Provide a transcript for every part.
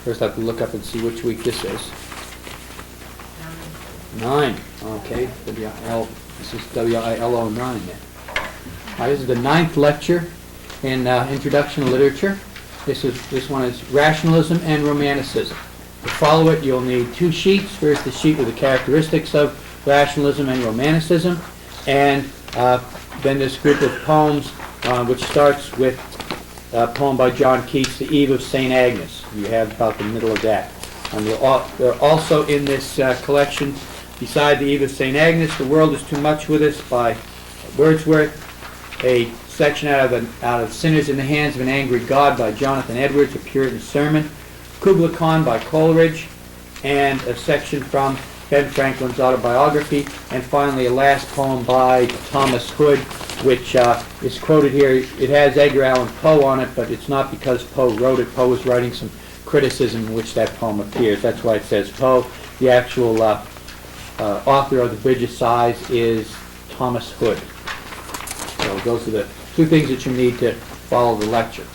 First I have to look up and see which week this is. 9. Okay. This is WILO 9 then. This is the 9th lecture in Introduction to Literature. This one is Rationalism and Romanticism. To follow it, you'll need 2 sheets. First, the sheet with the characteristics of rationalism and romanticism, and then this group of poems, which starts with a poem by John Keats, The Eve of St. Agnes. You have about the middle of that. And they're also in this collection, beside The Eve of St. Agnes, The World is Too Much With Us by Wordsworth, a section out of Sinners in the Hands of an Angry God by Jonathan Edwards, a Puritan sermon, Kubla Khan by Coleridge, and a section from Ben Franklin's autobiography, and finally a last poem by Thomas Hood, which is quoted here. It has Edgar Allan Poe on it, but it's not because Poe wrote it. Poe was writing some criticism in which that poem appears. That's why it says Poe. The actual author of The Bridge of Sighs is Thomas Hood. So those are the 2 things that you need to follow the lecture.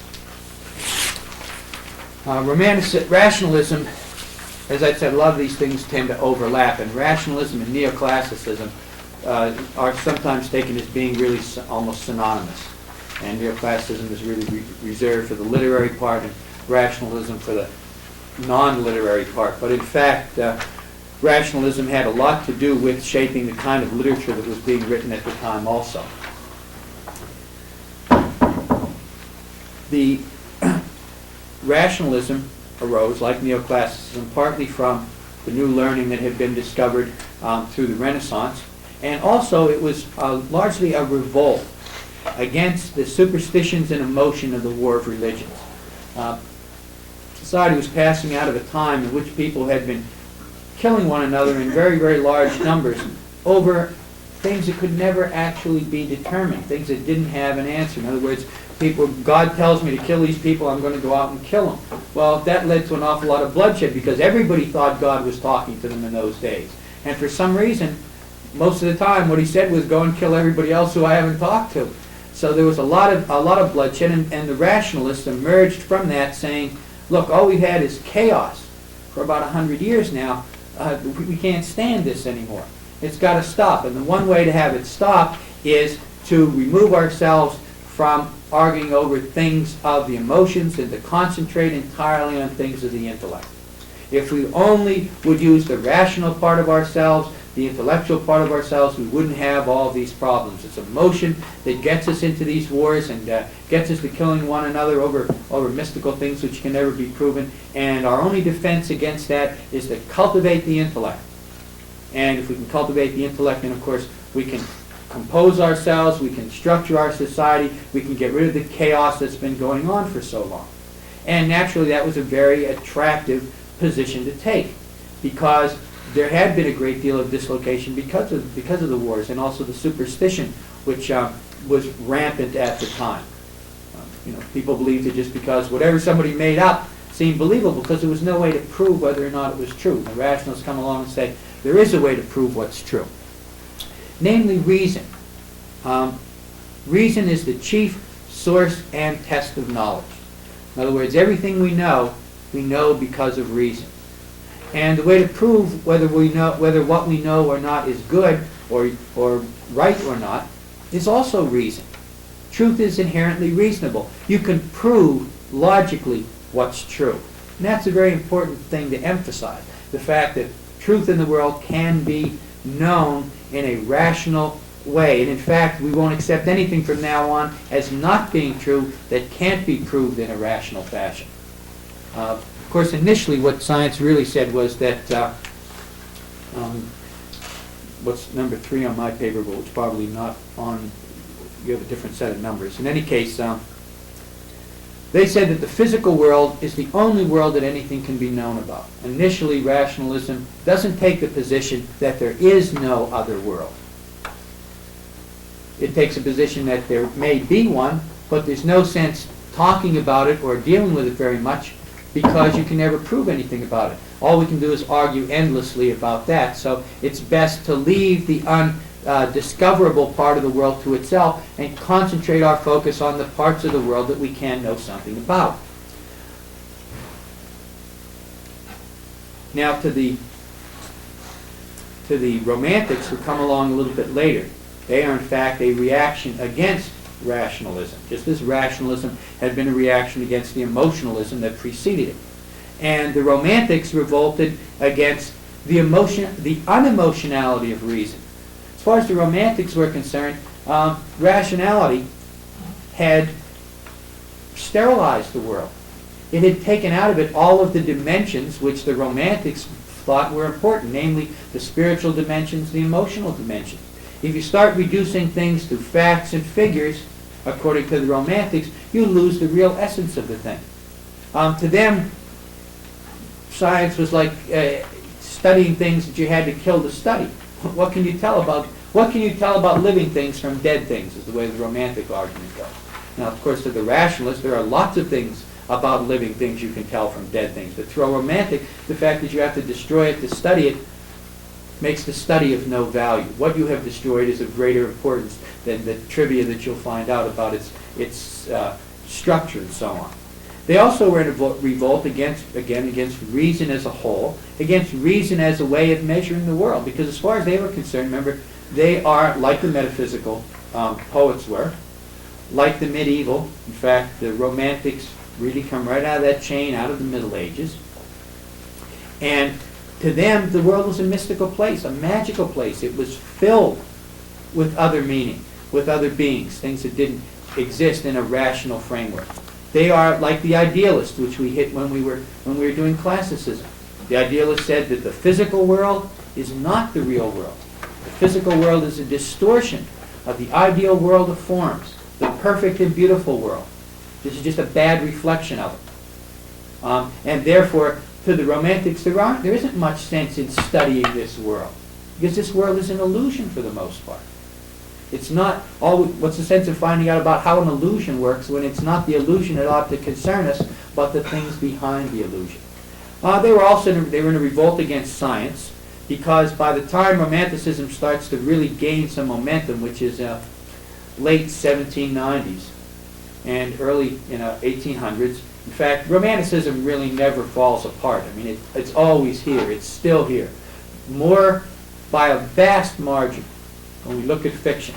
Rationalism, as I said, a lot of these things tend to overlap, and rationalism and neoclassicism are sometimes taken as being really almost synonymous. And neoclassicism is really reserved for the literary part, and rationalism for the non-literary part. But in fact, rationalism had a lot to do with shaping the kind of literature that was being written at the time also. The rationalism arose, like neoclassicism, partly from the new learning that had been discovered through the Renaissance, and also it was largely a revolt against the superstitions and emotion of the War of Religions. Society was passing out of a time in which people had been killing one another in very, very large numbers over things that could never actually be determined, things that didn't have an answer. In other words, God tells me to kill these people, I'm going to go out and kill them. Well, that led to an awful lot of bloodshed because everybody thought God was talking to them in those days. And for some reason, most of the time, what he said was go and kill everybody else who I haven't talked to. So there was a lot of bloodshed, and the rationalists emerged from that saying, look, all we've had is chaos for about 100 years now. We can't stand this anymore. It's got to stop. And the one way to have it stop is to remove ourselves from arguing over things of the emotions and to concentrate entirely on things of the intellect. If we only would use the rational part of ourselves, the intellectual part of ourselves, we wouldn't have all these problems. It's emotion that gets us into these wars and gets us to killing one another over mystical things which can never be proven. And our only defense against that is to cultivate the intellect. And if we can cultivate the intellect, then of course we can compose ourselves, we can structure our society, we can get rid of the chaos that's been going on for so long. And naturally that was a very attractive position to take because there had been a great deal of dislocation because of the wars and also the superstition which was rampant at the time. People believed that just because whatever somebody made up seemed believable because there was no way to prove whether or not it was true. The rationalists come along and say there is a way to prove what's true. Namely reason. Reason is the chief source and test of knowledge. In other words, everything we know because of reason. And the way to prove whether what we know or not is good or right or not is also reason. Truth is inherently reasonable. You can prove logically what's true. And that's a very important thing to emphasize. The fact that truth in the world can be known in a rational way. And in fact, we won't accept anything from now on as not being true that can't be proved in a rational fashion. Of course, initially what science really said was that, what's number 3 on my paper, but it's probably not on, you have a different set of numbers. In any case, they said that the physical world is the only world that anything can be known about. Initially, rationalism doesn't take the position that there is no other world. It takes a position that there may be one, but there's no sense talking about it or dealing with it very much because you can never prove anything about it. All we can do is argue endlessly about that. So it's best to leave the undiscoverable part of the world to itself and concentrate our focus on the parts of the world that we can know something about. Now to the Romantics, who come along a little bit later, they are in fact a reaction against rationalism, just as rationalism had been a reaction against the emotionalism that preceded it. And the Romantics revolted against the unemotionality of reason. As far as the Romantics were concerned, rationality had sterilized the world. It had taken out of it all of the dimensions which the Romantics thought were important, namely the spiritual dimensions, the emotional dimensions. If you start reducing things to facts and figures, according to the Romantics, you lose the real essence of the thing. To them, science was like studying things that you had to kill to study. What can you tell about living things from dead things, is the way the Romantic argument goes. Now, of course, to the rationalists, there are lots of things about living things you can tell from dead things. But through a Romantic, the fact that you have to destroy it to study it makes the study of no value. What you have destroyed is of greater importance than the trivia that you'll find out about its structure and so on. They also were in a revolt against reason as a whole, against reason as a way of measuring the world. Because as far as they were concerned, remember, they are like the metaphysical poets were, like the medieval. In fact, the Romantics really come right out of that chain, out of the Middle Ages. And to them, the world was a mystical place, a magical place. It was filled with other meaning, with other beings, things that didn't exist in a rational framework. They are like the idealists, which we hit when we were doing classicism. The idealist said that the physical world is not the real world. The physical world is a distortion of the ideal world of forms, the perfect and beautiful world. This is just a bad reflection of it. And therefore, to the Romantics, there isn't much sense in studying this world, because this world is an illusion for the most part. It's not what's the sense of finding out about how an illusion works when it's not the illusion that ought to concern us, but the things behind the illusion. They were in a revolt against science, because by the time Romanticism starts to really gain some momentum, which is late 1790s and early 1800s. In fact, Romanticism really never falls apart. I mean, it's always here. It's still here. More by a vast margin when we look at fiction.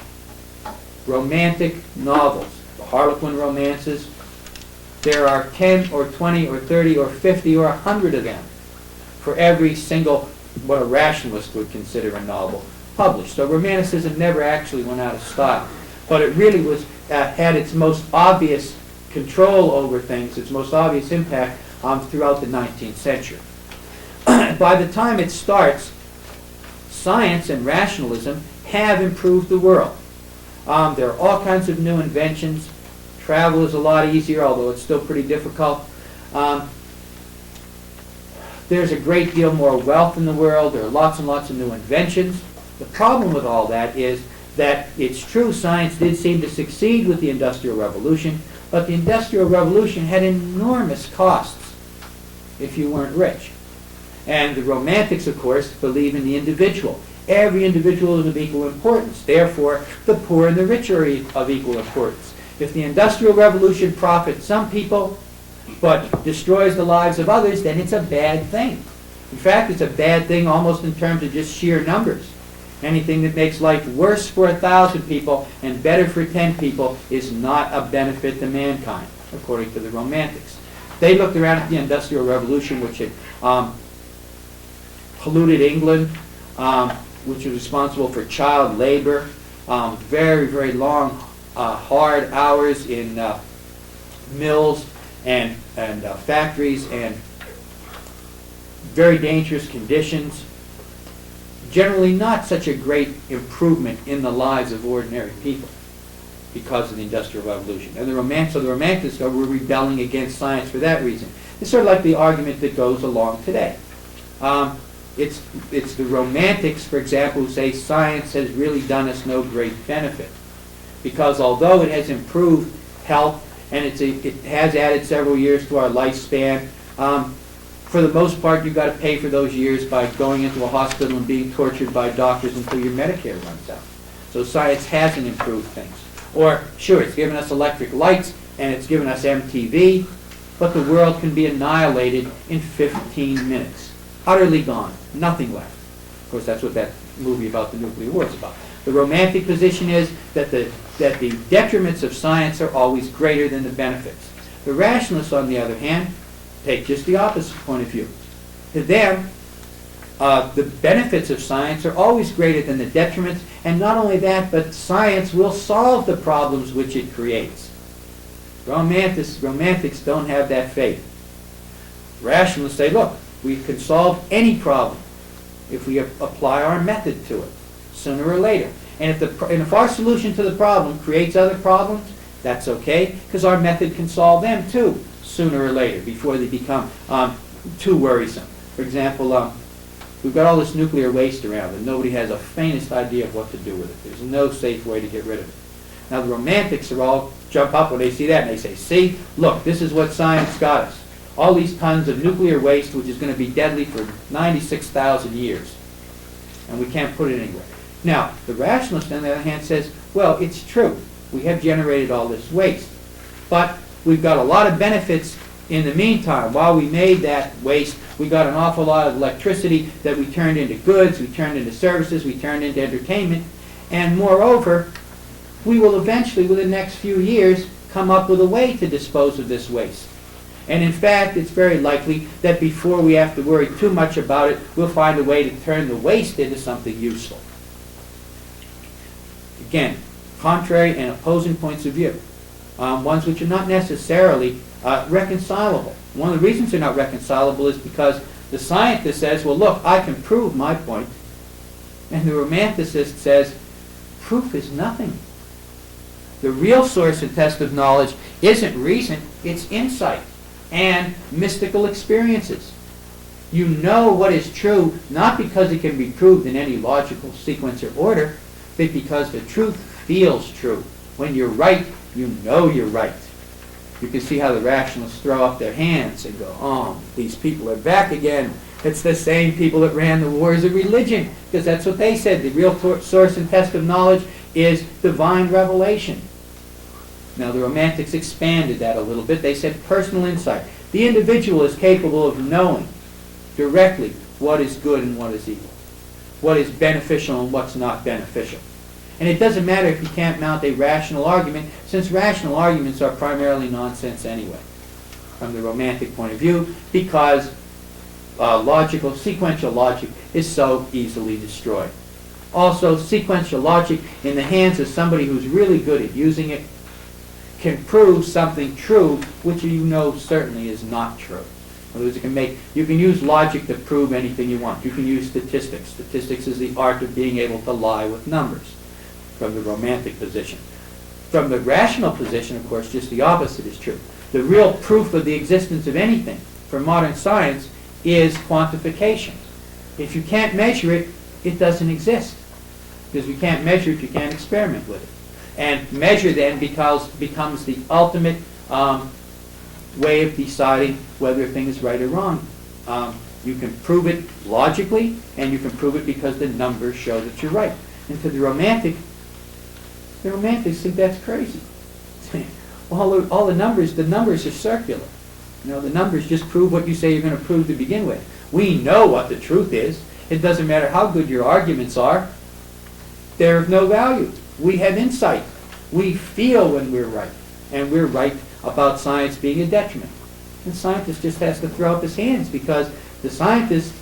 Romantic novels, the Harlequin romances, there are 10 or 20 or 30 or 50 or 100 of them for every single, what a rationalist would consider a novel, published. So Romanticism never actually went out of style. But it really was had its most obvious control over things, its most obvious impact throughout the 19th century. By the time it starts, science and rationalism have improved the world. There are all kinds of new inventions. Travel is a lot easier, although it's still pretty difficult. There's a great deal more wealth in the world. There are lots and lots of new inventions. The problem with all that is that it's true science did seem to succeed with the Industrial Revolution, but the Industrial Revolution had enormous costs if you weren't rich. And the Romantics, of course, believe in the individual. Every individual is of equal importance. Therefore, the poor and the rich are of equal importance. If the Industrial Revolution profits some people, but destroys the lives of others, then it's a bad thing. In fact, it's a bad thing almost in terms of just sheer numbers. Anything that makes life worse for 1,000 people and better for 10 people is not a benefit to mankind, according to the Romantics. They looked around at the Industrial Revolution, which had polluted England, which was responsible for child labor, very, very long, hard hours in mills and factories, and very dangerous conditions. Generally not such a great improvement in the lives of ordinary people because of the Industrial Revolution. And the Romantics were rebelling against science for that reason. It's sort of like the argument that goes along today. It's the Romantics, for example, who say science has really done us no great benefit, because although it has improved health and it has added several years to our lifespan, for the most part you've got to pay for those years by going into a hospital and being tortured by doctors until your Medicare runs out. So science hasn't improved things. Or, sure, it's given us electric lights and it's given us MTV, but the world can be annihilated in 15 minutes. utterly gone, nothing left. Of course, that's what that movie about the nuclear war is about. The romantic position is that the detriments of science are always greater than the benefits. The rationalists, on the other hand, take just the opposite point of view. To them, the benefits of science are always greater than the detriments, and not only that, but science will solve the problems which it creates. Romantics don't have that faith. Rationalists say, look, we can solve any problem if we apply our method to it, sooner or later. And if our solution to the problem creates other problems, that's okay, because our method can solve them too, sooner or later, before they become too worrisome. For example, we've got all this nuclear waste around, and nobody has a faintest idea of what to do with it. There's no safe way to get rid of it. Now, the romantics are all jump up when they see that, and they say, see, look, this is what science got us. All these tons of nuclear waste, which is going to be deadly for 96,000 years. And we can't put it anywhere. Now, the rationalist, on the other hand, says, well, it's true. We have generated all this waste. But we've got a lot of benefits in the meantime. While we made that waste, we got an awful lot of electricity that we turned into goods, we turned into services, we turned into entertainment. And moreover, we will eventually, within the next few years, come up with a way to dispose of this waste. And in fact, it's very likely that before we have to worry too much about it, we'll find a way to turn the waste into something useful. Again, contrary and opposing points of view. Ones which are not necessarily reconcilable. One of the reasons they're not reconcilable is because the scientist says, well, look, I can prove my point. And the romanticist says, proof is nothing. The real source and test of knowledge isn't reason, it's insight and mystical experiences. You know what is true, not because it can be proved in any logical sequence or order, but because the truth feels true. When you're right, you know you're right. You can see how the rationalists throw up their hands and go, oh, these people are back again. It's the same people that ran the wars of religion, because that's what they said. The real source and test of knowledge is divine revelation. Now, the romantics expanded that a little bit. They said personal insight. The individual is capable of knowing directly what is good and what is evil, what is beneficial and what's not beneficial. And it doesn't matter if you can't mount a rational argument, since rational arguments are primarily nonsense anyway, from the romantic point of view, because sequential logic is so easily destroyed. Also, sequential logic in the hands of somebody who's really good at using it can prove something true which you know certainly is not true. In other words, you can use logic to prove anything you want. You can use statistics. Statistics is the art of being able to lie with numbers, from the romantic position. From the rational position, of course, just the opposite is true. The real proof of the existence of anything for modern science is quantification. If you can't measure it, it doesn't exist. Because you can't measure it, you can't experiment with it. And measure then becomes the ultimate way of deciding whether a thing is right or wrong. You can prove it logically, and you can prove it because the numbers show that you're right. And to the romantics think that's crazy. all the numbers are circular. You know, the numbers just prove what you say you're going to prove to begin with. We know what the truth is. It doesn't matter how good your arguments are. They're of no value. We have insight. We feel when we're right. And we're right about science being a detriment. And the scientist just has to throw up his hands, because the scientist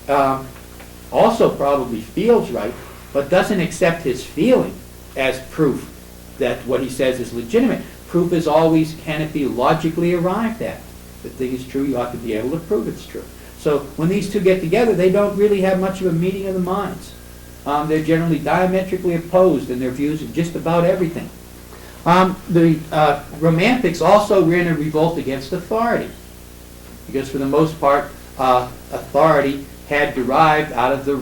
also probably feels right, but doesn't accept his feeling as proof that what he says is legitimate. Proof is always, can it be logically arrived at? If the thing is true, you ought to be able to prove it's true. So when these two get together, they don't really have much of a meeting of the minds. They're generally diametrically opposed in their views of just about everything. The romantics also were in a revolt against authority, because for the most part, authority had derived out of the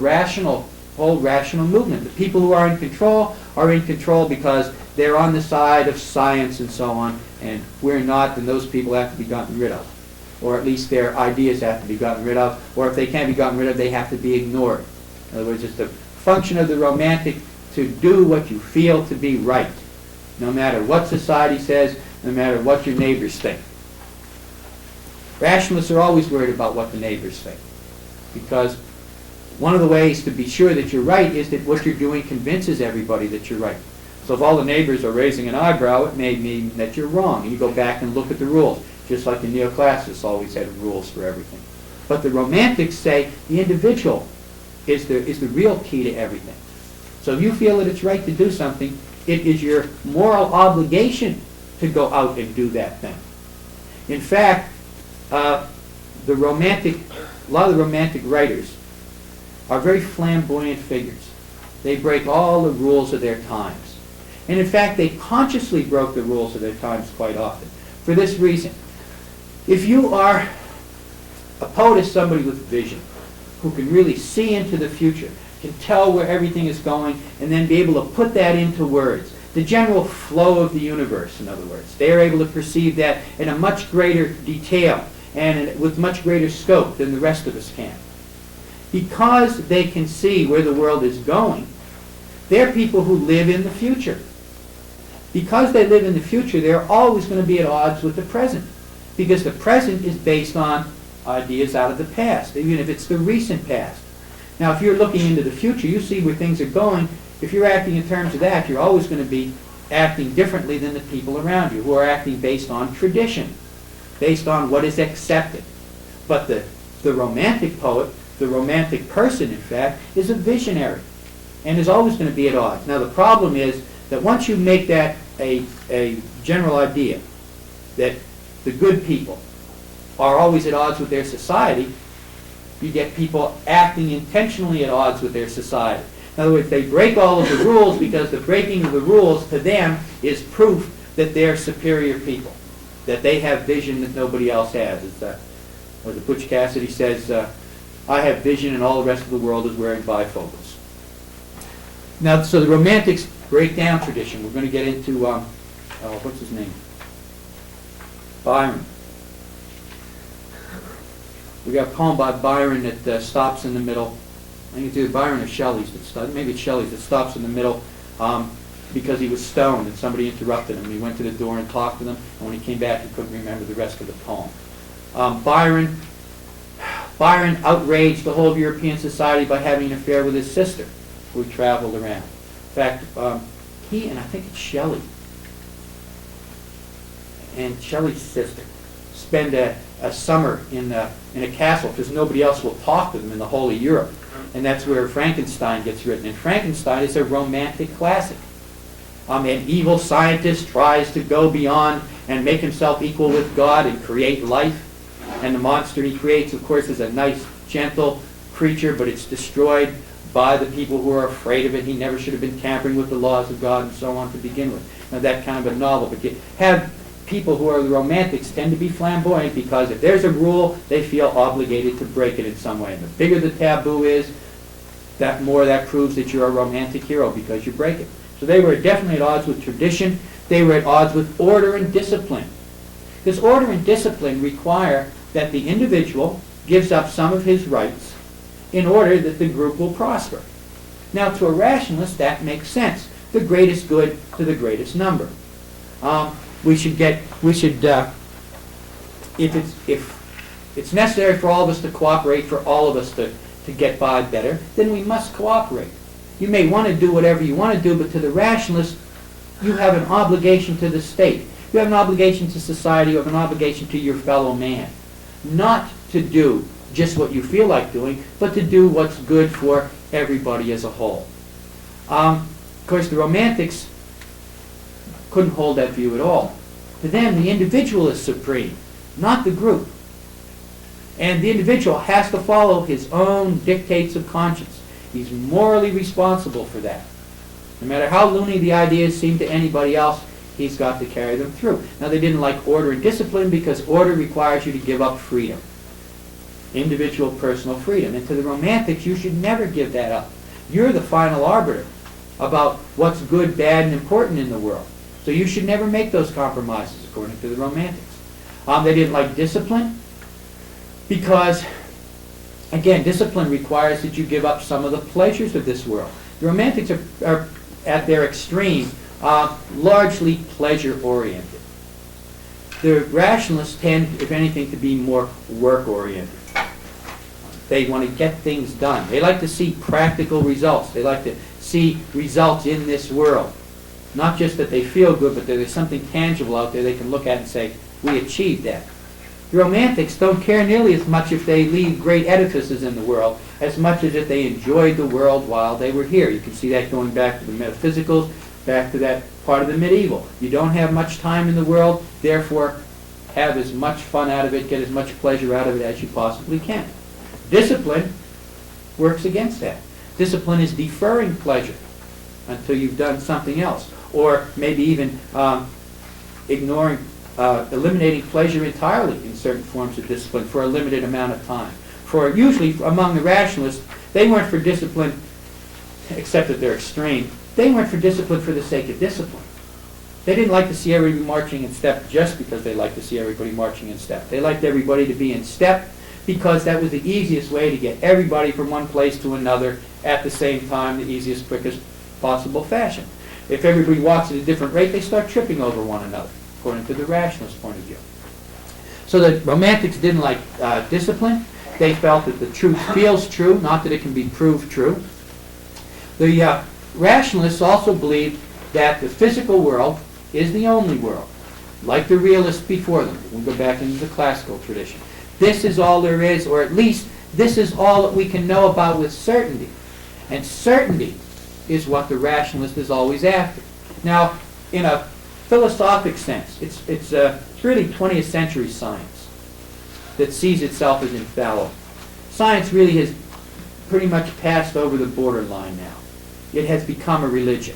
whole rational movement. The people who are in control because they're on the side of science and so on, and we're not, then those people have to be gotten rid of. Or at least their ideas have to be gotten rid of, or if they can't be gotten rid of, they have to be ignored. In other words, it's the function of the romantic to do what you feel to be right, no matter what society says, no matter what your neighbors think. Rationalists are always worried about what the neighbors think. because one of the ways to be sure that you're right is that what you're doing convinces everybody that you're right. So if all the neighbors are raising an eyebrow, it may mean that you're wrong. And you go back and look at the rules, just like the neoclassicists always had rules for everything. But the Romantics say the individual is the real key to everything. So if you feel that it's right to do something, it is your moral obligation to go out and do that thing. In fact, a lot of the Romantic writers are very flamboyant figures. They break all the rules of their times. And in fact, they consciously broke the rules of their times quite often. For this reason, if you are a poet is somebody with vision, who can really see into the future, can tell where everything is going, and then be able to put that into words. The general flow of the universe, in other words. They are able to perceive that in a much greater detail and with much greater scope than the rest of us can. Because they can see where the world is going, they're people who live in the future. Because they live in the future, they're always going to be at odds with the present. Because the present is based on ideas out of the past, even if it's the recent past. Now, if you're looking into the future, you see where things are going. If you're acting in terms of that, you're always going to be acting differently than the people around you, who are acting based on tradition, based on what is accepted. But the Romantic poet, the Romantic person, in fact, is a visionary and is always going to be at odds. Now, the problem is that once you make that a general idea, that the good people are always at odds with their society, you get people acting intentionally at odds with their society. In other words, they break all of the rules because the breaking of the rules to them is proof that they're superior people, that they have vision that nobody else has. As Butch Cassidy says, I have vision and all the rest of the world is wearing bifocals. Now, so the Romantics break down tradition. We're going to get into, what's his name? Byron. We got a poem by Byron that stops in the middle. I think it's either Byron or Shelley's that stops. Maybe it's Shelley's that stops in the middle because he was stoned and somebody interrupted him. He went to the door and talked to them, and when he came back, he couldn't remember the rest of the poem. Byron outraged the whole of European society by having an affair with his sister, who he traveled around. In fact, he and I think it's Shelley and Shelley's sister spend a summer in a castle because nobody else will talk to them in the whole of Europe. And that's where Frankenstein gets written. And Frankenstein is a Romantic classic. An evil scientist tries to go beyond and make himself equal with God and create life. And the monster he creates, of course, is a nice, gentle creature, but it's destroyed by the people who are afraid of it. He never should have been tampering with the laws of God and so on to begin with. Now, that kind of a novel. But you have people who are the Romantics tend to be flamboyant because if there's a rule, they feel obligated to break it in some way. And the bigger the taboo is, that more that proves that you're a Romantic hero because you break it. So they were definitely at odds with tradition. They were at odds with order and discipline. Because order and discipline require that the individual gives up some of his rights in order that the group will prosper. Now, to a rationalist, that makes sense. The greatest good to the greatest number. If it's necessary for all of us to cooperate, for all of us to get by better, then we must cooperate. You may want to do whatever you want to do, but to the rationalist, you have an obligation to the state. You have an obligation to society. You have an obligation to your fellow man. Not to do just what you feel like doing, but to do what's good for everybody as a whole. Of course, the Romantics couldn't hold that view at all. To them, the individual is supreme, not the group. And the individual has to follow his own dictates of conscience. He's morally responsible for that. No matter how loony the ideas seem to anybody else, he's got to carry them through. Now, they didn't like order and discipline because order requires you to give up freedom. Individual personal freedom. And to the Romantics, you should never give that up. You're the final arbiter about what's good, bad, and important in the world. So you should never make those compromises, according to the Romantics. They didn't like discipline because, again, discipline requires that you give up some of the pleasures of this world. The Romantics are at their extreme, largely pleasure-oriented. The rationalists tend, if anything, to be more work-oriented. They want to get things done. They like to see practical results. They like to see results in this world. Not just that they feel good, but that there's something tangible out there they can look at and say, we achieved that. The Romantics don't care nearly as much if they leave great edifices in the world as much as if they enjoyed the world while they were here. You can see that going back to the metaphysicals, back to that part of the medieval. You don't have much time in the world, therefore have as much fun out of it, get as much pleasure out of it as you possibly can. Discipline works against that. Discipline is deferring pleasure until you've done something else, or maybe even eliminating pleasure entirely in certain forms of discipline for a limited amount of time. For usually among the rationalists, they weren't for discipline, except at their extreme, they weren't for discipline for the sake of discipline. They didn't like to see everybody marching in step just because they liked to see everybody marching in step. They liked everybody to be in step because that was the easiest way to get everybody from one place to another at the same time, the easiest, quickest possible fashion. If everybody walks at a different rate, they start tripping over one another, according to the rationalist point of view. So the Romantics didn't like discipline. They felt that the truth feels true, not that it can be proved true. The rationalists also believed that the physical world is the only world, like the realists before them. We'll go back into the classical tradition. This is all there is, or at least this is all that we can know about with certainty. And certainty is what the rationalist is always after. Now, in a philosophic sense, it's really 20th century science that sees itself as infallible. Science really has pretty much passed over the borderline now. It has become a religion.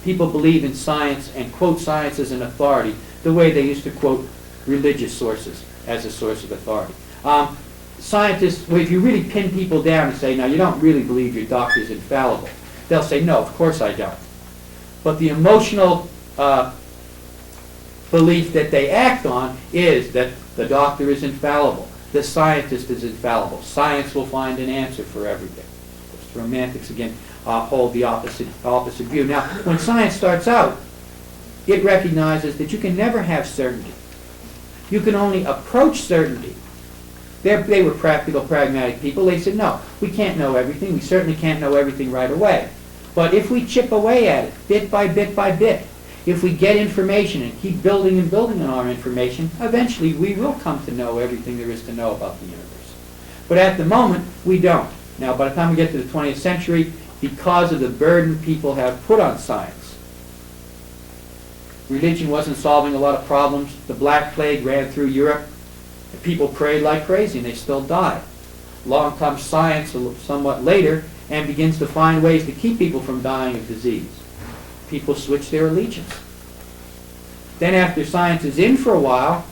People believe in science and quote science as an authority the way they used to quote religious sources as a source of authority. Scientists, well, if you really pin people down and say, now you don't really believe your doctor's infallible, they'll say, no, of course I don't. But the emotional belief that they act on is that the doctor is infallible, the scientist is infallible, science will find an answer for everything. The Romantics, again, hold the opposite view. Now, when science starts out, it recognizes that you can never have certainty. You can only approach certainty. They were practical, pragmatic people. They said, no, we can't know everything. We certainly can't know everything right away. But if we chip away at it, bit by bit by bit, if we get information and keep building and building on our information, eventually we will come to know everything there is to know about the universe. But at the moment, we don't. Now, by the time we get to the 20th century, because of the burden people have put on science, religion wasn't solving a lot of problems. The Black Plague ran through Europe. And people prayed like crazy, and they still died. Along comes science somewhat later and begins to find ways to keep people from dying of disease. People switch their allegiance. Then after science is in for a while,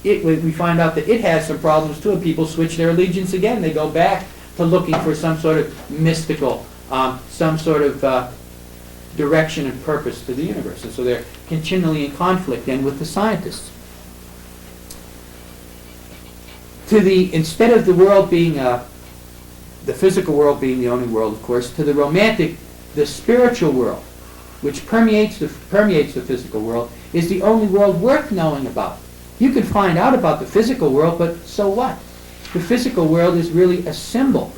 we find out that it has some problems too, and people switch their allegiance again. They go back to looking for some sort of mystical, some sort of direction and purpose to the universe. And so they're continually in conflict then with the scientists. Instead of the world being, the physical world being the only world, of course, to the Romantic, the spiritual world, which permeates the physical world, is the only world worth knowing about. You can find out about the physical world, but so what? The physical world is really a symbol.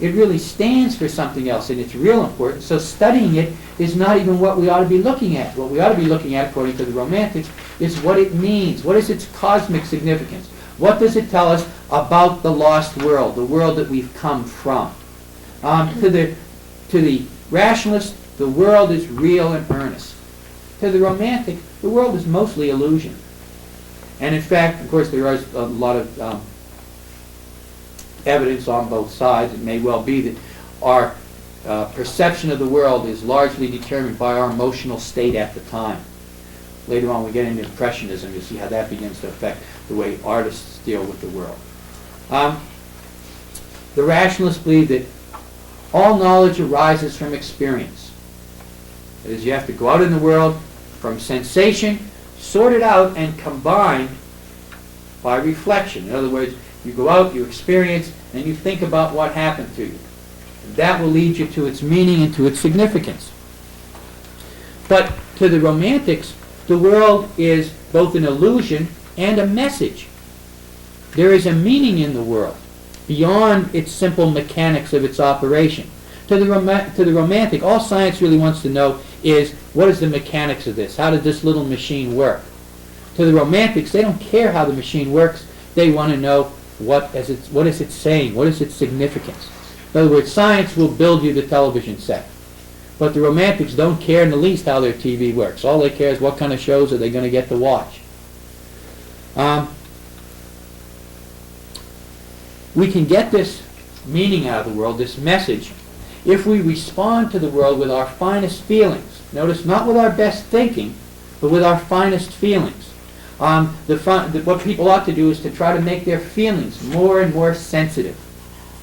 It really stands for something else, and it's real important. So studying it is not even what we ought to be looking at. What we ought to be looking at, according to the Romantics, is what it means. What is its cosmic significance? What does it tell us about the lost world, the world that we've come from? To the rationalist, the world is real and earnest. To the Romantic, the world is mostly illusion. And in fact, of course, there is a lot of evidence on both sides. It may well be that our perception of the world is largely determined by our emotional state at the time. Later on, we get into Impressionism. You'll see how that begins to affect the way artists deal with the world. The rationalists believe that all knowledge arises from experience. That is, you have to go out in the world from sensation, sort it out, and combine by reflection. In other words, you go out, you experience, and you think about what happened to you. And that will lead you to its meaning and to its significance. But to the Romantics, the world is both an illusion and a message. There is a meaning in the world. beyond its simple mechanics of its operation. To the romantic, all science really wants to know is, what is the mechanics of this? How does this little machine work? To the romantics, they don't care how the machine works. They want to know what is it saying? What is its significance? In other words, science will build you the television set. But the romantics don't care in the least how their TV works. All they care is what kind of shows are they going to get to watch. We can get this meaning out of the world, this message, if we respond to the world with our finest feelings. Notice, not with our best thinking, but with our finest feelings. What people ought to do is to try to make their feelings more and more sensitive.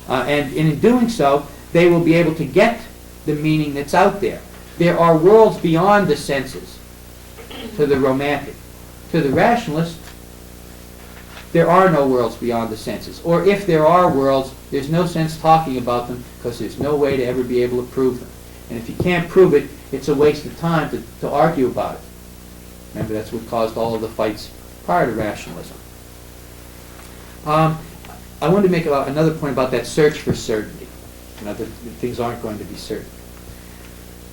And in doing so, they will be able to get the meaning that's out there. There are worlds beyond the senses to the romantic. To the rationalist, there are no worlds beyond the senses. Or if there are worlds, there's no sense talking about them because there's no way to ever be able to prove them. And if you can't prove it, it's a waste of time to argue about it. Remember, that's what caused all of the fights prior to rationalism. I wanted to make another point about that search for certainty. That things aren't going to be certain.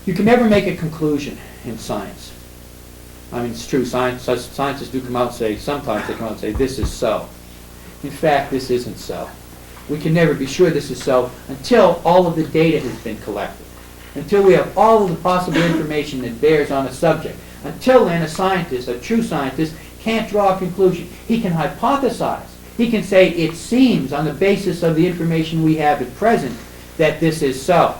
You can never make a conclusion in science. I mean, it's true, scientists do come out and say, sometimes they come out and say, this is so. In fact, this isn't so. We can never be sure this is so until all of the data has been collected. Until we have all of the possible information that bears on a subject. Until then, a scientist, a true scientist, can't draw a conclusion. He can hypothesize. He can say, it seems, on the basis of the information we have at present, that this is so.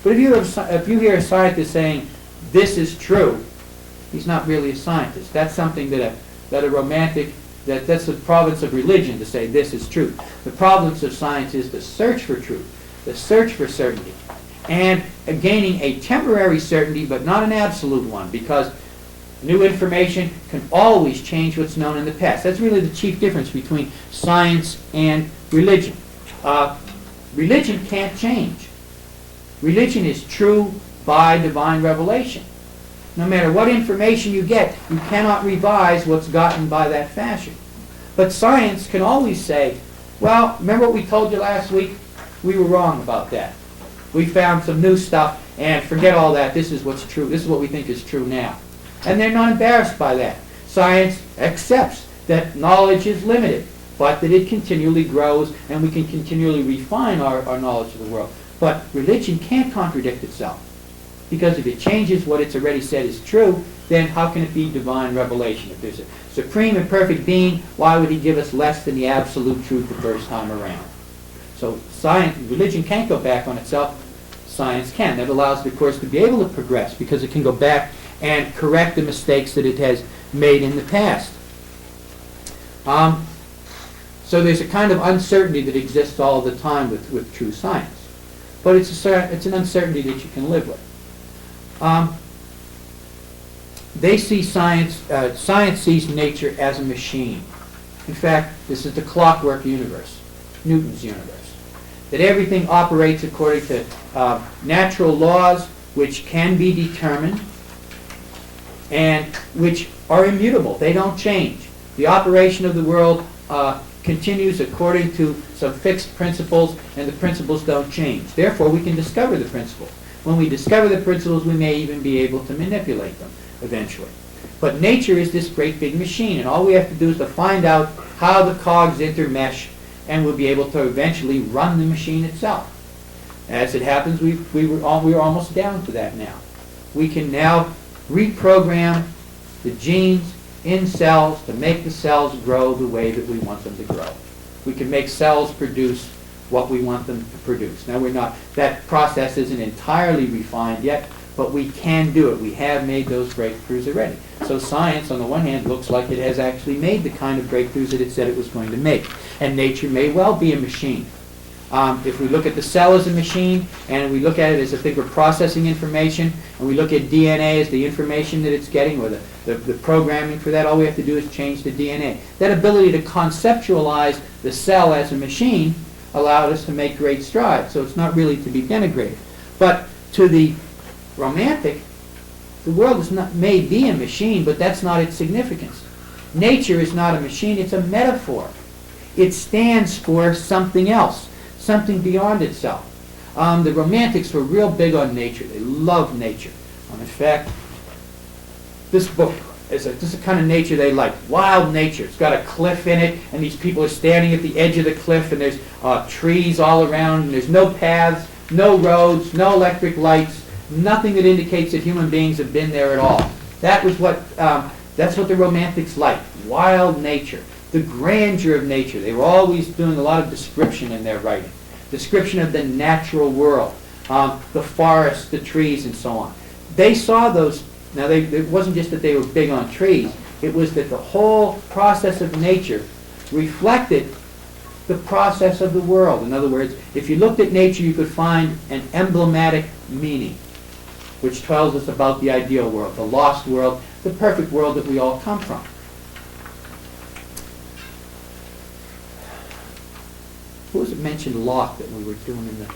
But if you hear a scientist saying, this is true, he's not really a scientist. That's something that a romantic, that's the province of religion to say this is truth. The province of science is the search for truth, the search for certainty, and gaining a temporary certainty, but not an absolute one, because new information can always change what's known in the past. That's really the chief difference between science and religion. Religion can't change. Religion is true by divine revelation. No matter what information you get, you cannot revise what's gotten by that fashion. But science can always say, well, remember what we told you last week? We were wrong about that. We found some new stuff, and forget all that. This is what's true. This is what we think is true now. And they're not embarrassed by that. Science accepts that knowledge is limited, but that it continually grows, and we can continually refine our knowledge of the world. But religion can't contradict itself. Because if it changes what it's already said is true, then how can it be divine revelation? If there's a supreme and perfect being, why would he give us less than the absolute truth the first time around? So religion can't go back on itself. Science can. That allows it, of course, to be able to progress because it can go back and correct the mistakes that it has made in the past. So there's a kind of uncertainty that exists all the time with true science. But it's an uncertainty that you can live with. They see science sees nature as a machine. In fact, this is the clockwork universe, Newton's universe. That everything operates according to natural laws which can be determined and which are immutable. They don't change. The operation of the world continues according to some fixed principles, and the principles don't change. Therefore, we can discover the principles. When we discover the principles, we may even be able to manipulate them eventually. But nature is this great big machine, and all we have to do is to find out how the cogs intermesh, and we'll be able to eventually run the machine itself. As it happens, we're almost down to that now. We can now reprogram the genes in cells to make the cells grow the way that we want them to grow. We can make cells produce what we want them to produce. Now that process isn't entirely refined yet, but we can do it. We have made those breakthroughs already. So science, on the one hand, looks like it has actually made the kind of breakthroughs that it said it was going to make. And nature may well be a machine. If we look at the cell as a machine, and we look at it as if we're processing information, and we look at DNA as the information that it's getting, or the programming for that, all we have to do is change the DNA. That ability to conceptualize the cell as a machine allowed us to make great strides, so it's not really to be denigrated. But to the romantic, the world may be a machine, but that's not its significance. Nature is not a machine, it's a metaphor. It stands for something else, something beyond itself. The Romantics were real big on nature. They loved nature. In fact, this book this is the kind of nature they like. Wild nature. It's got a cliff in it, and these people are standing at the edge of the cliff, and there's trees all around, and there's no paths, no roads, no electric lights, nothing that indicates that human beings have been there at all. That's what the Romantics liked. Wild nature. The grandeur of nature. They were always doing a lot of description in their writing. Description of the natural world, the forests, the trees, and so on. They saw those. Now, it wasn't just that they were big on trees. It was that the whole process of nature reflected the process of the world. In other words, if you looked at nature, you could find an emblematic meaning, which tells us about the ideal world, the lost world, the perfect world that we all come from. Who was it mentioned Locke that we were doing in the...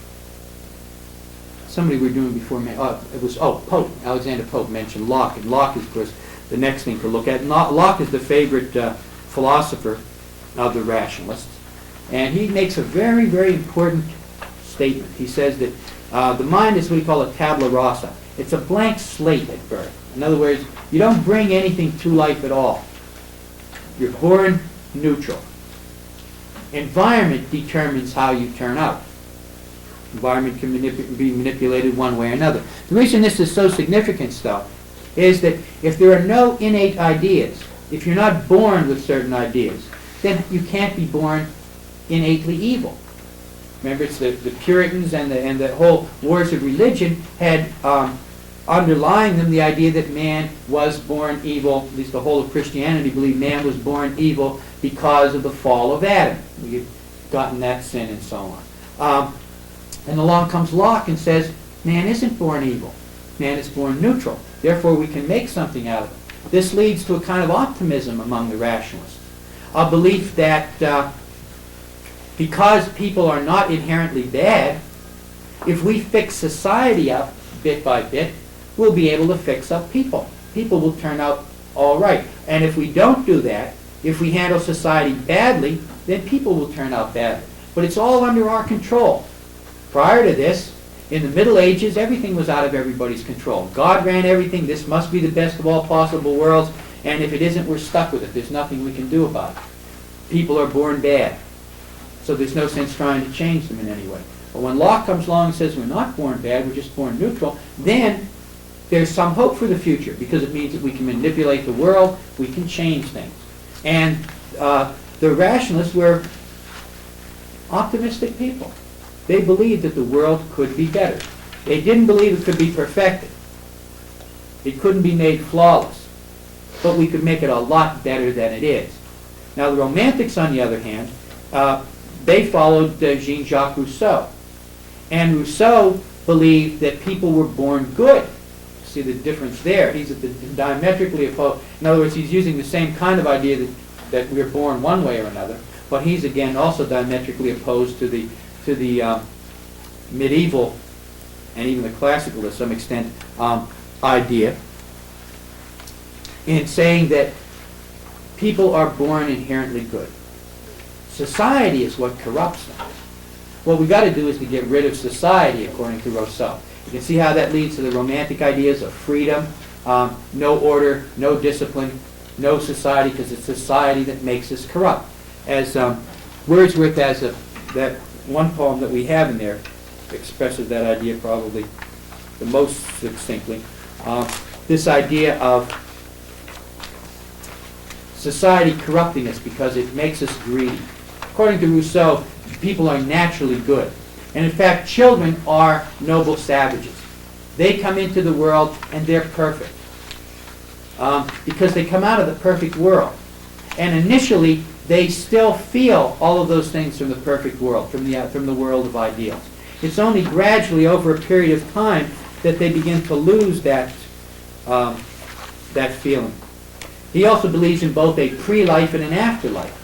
Somebody we were doing before me. Pope. Alexander Pope mentioned Locke. And Locke is, of course, the next thing to look at. Locke is the favorite philosopher of the rationalists. And he makes a very, very important statement. He says that the mind is what he calls a tabula rasa. It's a blank slate at birth. In other words, you don't bring anything to life at all. You're born neutral. Environment determines how you turn out. Environment can be manipulated one way or another. The reason this is so significant, though, is that if there are no innate ideas, if you're not born with certain ideas, then you can't be born innately evil. Remember, it's the Puritans and the whole wars of religion had underlying them the idea that man was born evil. At least the whole of Christianity believed man was born evil because of the fall of Adam. We had gotten that sin and so on. And along comes Locke and says, man isn't born evil. Man is born neutral. Therefore, we can make something out of it. This leads to a kind of optimism among the rationalists. A belief that because people are not inherently bad, if we fix society up bit by bit, we'll be able to fix up people. People will turn out all right. And if we don't do that, if we handle society badly, then people will turn out badly. But it's all under our control. Prior to this, in the Middle Ages, everything was out of everybody's control. God ran everything. This must be the best of all possible worlds. And if it isn't, we're stuck with it. There's nothing we can do about it. People are born bad. So there's no sense trying to change them in any way. But when Locke comes along and says we're not born bad, we're just born neutral, then there's some hope for the future, because it means that we can manipulate the world, we can change things. And the rationalists were optimistic people. They believed that the world could be better. They didn't believe it could be perfected. It couldn't be made flawless. But we could make it a lot better than it is. Now the Romantics, on the other hand, they followed Jean-Jacques Rousseau. And Rousseau believed that people were born good. See the difference there. He's diametrically opposed. In other words, he's using the same kind of idea that we're born one way or another, but he's again also diametrically opposed to the medieval and even the classical, to some extent, idea, in saying that people are born inherently good. Society is what corrupts them. What we've got to do is to get rid of society, according to Rousseau. You can see how that leads to the Romantic ideas of freedom, no order, no discipline, no society, because it's society that makes us corrupt. As Wordsworth has that one poem that we have in there expresses that idea probably the most succinctly. This idea of society corrupting us because it makes us greedy. According to Rousseau, people are naturally good. And in fact, children are noble savages. They come into the world and they're perfect. Because they come out of the perfect world. And initially, they still feel all of those things from the perfect world, from the world of ideals. It's only gradually over a period of time that they begin to lose that feeling. He also believes in both a pre-life and an afterlife.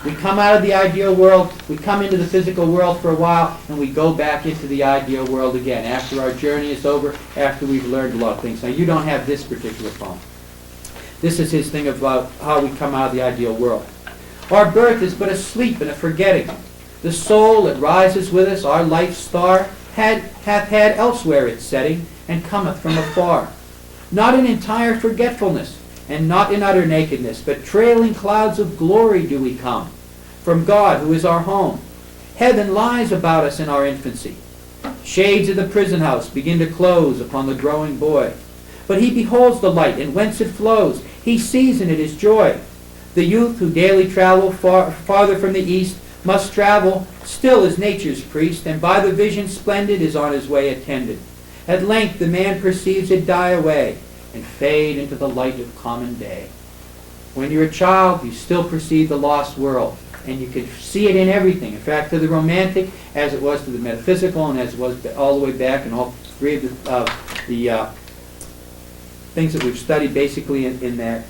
We come out of the ideal world, we come into the physical world for a while, and we go back into the ideal world again after our journey is over, after we've learned a lot of things. Now, you don't have this particular poem. This is his thing about how we come out of the ideal world. Our birth is but a sleep and a forgetting. The soul that rises with us, our life's star, hath had elsewhere its setting, and cometh from afar. Not in entire forgetfulness, and not in utter nakedness, but trailing clouds of glory do we come, from God who is our home. Heaven lies about us in our infancy. Shades of the prison house begin to close upon the growing boy. But he beholds the light, and whence it flows, he sees in it his joy. The youth who daily travel farther from the east must travel still as nature's priest, and by the vision splendid is on his way attended. At length the man perceives it die away, and fade into the light of common day. When you're a child, you still perceive the lost world, and you can see it in everything. In fact, to the romantic, as it was to the metaphysical, and as it was all the way back in all three of the things that we've studied basically in that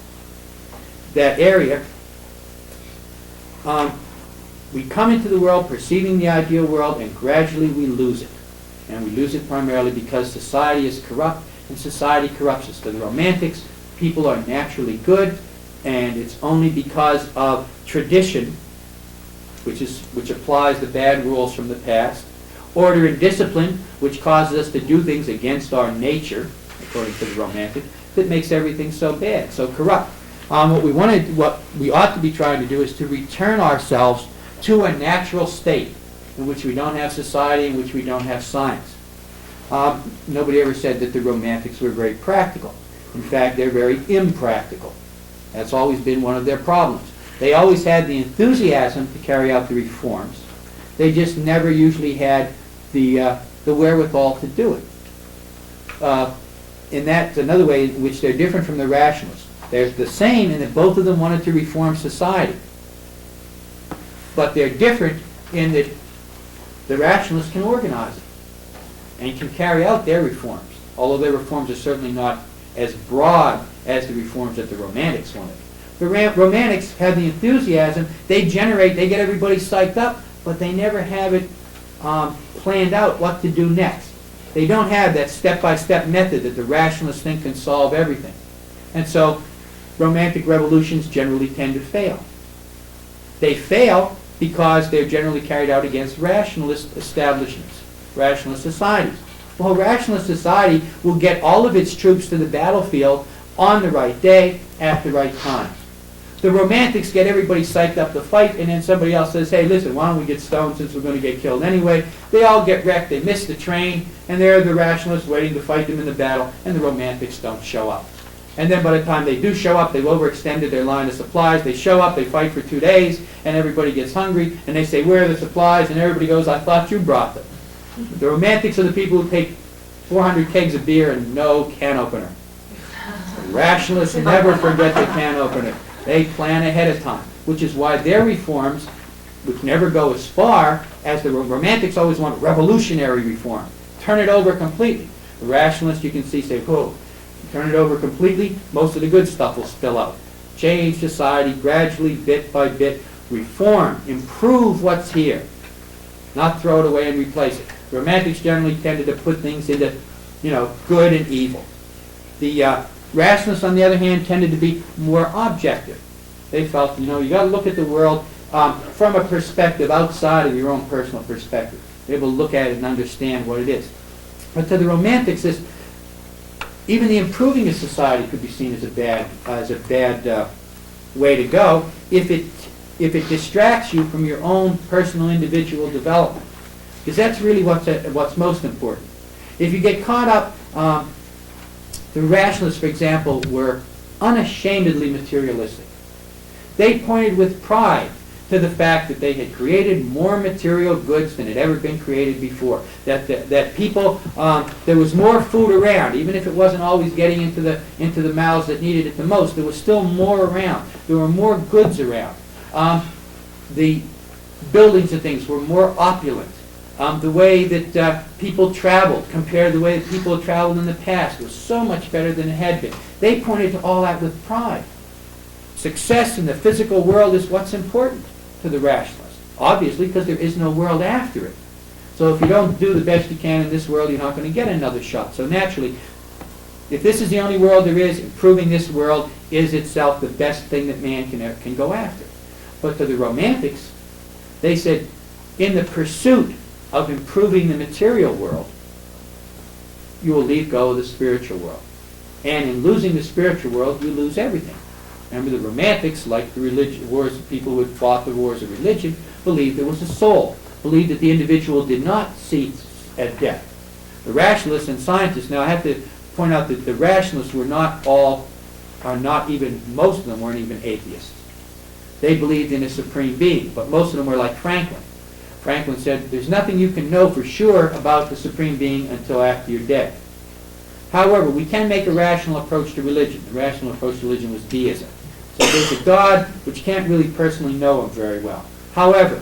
area, we come into the world perceiving the ideal world, and gradually we lose it. And we lose it primarily because society is corrupt, and society corrupts us. To the romantics, people are naturally good, and it's only because of tradition, which applies the bad rules from the past, order and discipline, which causes us to do things against our nature, according to the romantic, that makes everything so bad, so corrupt. What we ought to be trying to do is to return ourselves to a natural state in which we don't have society, in which we don't have science. Nobody ever said that the romantics were very practical. In fact, they're very impractical. That's always been one of their problems. They always had the enthusiasm to carry out the reforms. They just never usually had the wherewithal to do it. And that's another way in which they're different from the rationalists. They're the same in that both of them wanted to reform society. But they're different in that the rationalists can organize it and can carry out their reforms, although their reforms are certainly not as broad as the reforms that the romantics wanted. The romantics have the enthusiasm, they get everybody psyched up, but they never have it planned out what to do next. They don't have that step-by-step method that the rationalists think can solve everything. And so romantic revolutions generally tend to fail. They fail because they're generally carried out against rationalist establishments, rationalist societies. Well, rationalist society will get all of its troops to the battlefield on the right day at the right time. The romantics get everybody psyched up to fight, and then somebody else says, hey, listen, why don't we get stoned since we're going to get killed anyway? They all get wrecked, they miss the train, and there are the rationalists waiting to fight them in the battle, and the romantics don't show up. And then by the time they do show up, they've overextended their line of supplies. They show up, they fight for 2 days, and everybody gets hungry, and they say, where are the supplies? And everybody goes, I thought you brought them. The romantics are the people who take 400 kegs of beer and no can opener. The rationalists never forget the can opener. They plan ahead of time, which is why their reforms, which never go as far as the romantics always want revolutionary reform. Turn it over completely. The rationalists, you can see, say, whoa, turn it over completely, most of the good stuff will spill out. Change society gradually, bit by bit, reform, improve what's here, not throw it away and replace it. The romantics generally tended to put things into, good and evil. The rationalists, on the other hand, tended to be more objective. They felt, you got to look at the world from a perspective outside of your own personal perspective. They're able to look at it and understand what it is. But to the romantics, even the improving of society could be seen as a bad way to go if it distracts you from your own personal individual development, because that's really what's most important. If you get caught up, the rationalists, for example, were unashamedly materialistic. They pointed with pride to the fact that they had created more material goods than had ever been created before. That people, there was more food around, even if it wasn't always getting into the mouths that needed it the most. There was still more around. There were more goods around. The buildings and things were more opulent. The way that people traveled compared to the way that people had traveled in the past was so much better than it had been. They pointed to all that with pride. Success in the physical world is what's important to the rationalists, obviously, because there is no world after it. So if you don't do the best you can in this world, you're not going to get another shot. So naturally, if this is the only world there is, improving this world is itself the best thing that man can go after. But to the Romantics, they said, in the pursuit of improving the material world, you will leave go of the spiritual world. And in losing the spiritual world, you lose everything. Remember, the Romantics, like the wars, people who had fought the wars of religion, believed there was a soul, believed that the individual did not cease at death. The rationalists and scientists, now I have to point out that the rationalists were not all, are not even, most of them weren't even atheists. They believed in a supreme being, but most of them were like Franklin. Franklin said, there's nothing you can know for sure about the supreme being until after you're dead. However, we can make a rational approach to religion. The rational approach to religion was deism. So there's a God which can't really personally know him very well. However,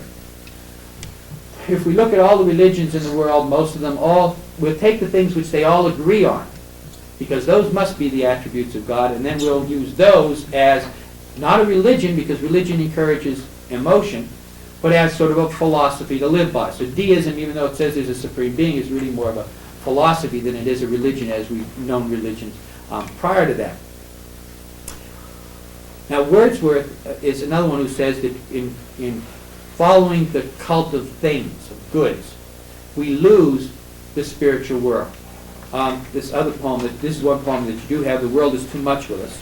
if we look at all the religions in the world, most of them all, we'll take the things which they all agree on, because those must be the attributes of God, and then we'll use those as not a religion, because religion encourages emotion, but as sort of a philosophy to live by. So deism, even though it says there's a supreme being, is really more of a philosophy than it is a religion as we've known religions prior to that. Now Wordsworth is another one who says that in following the cult of things, of goods, we lose the spiritual world. This other poem, this is one poem that you do have, the world is too much with us.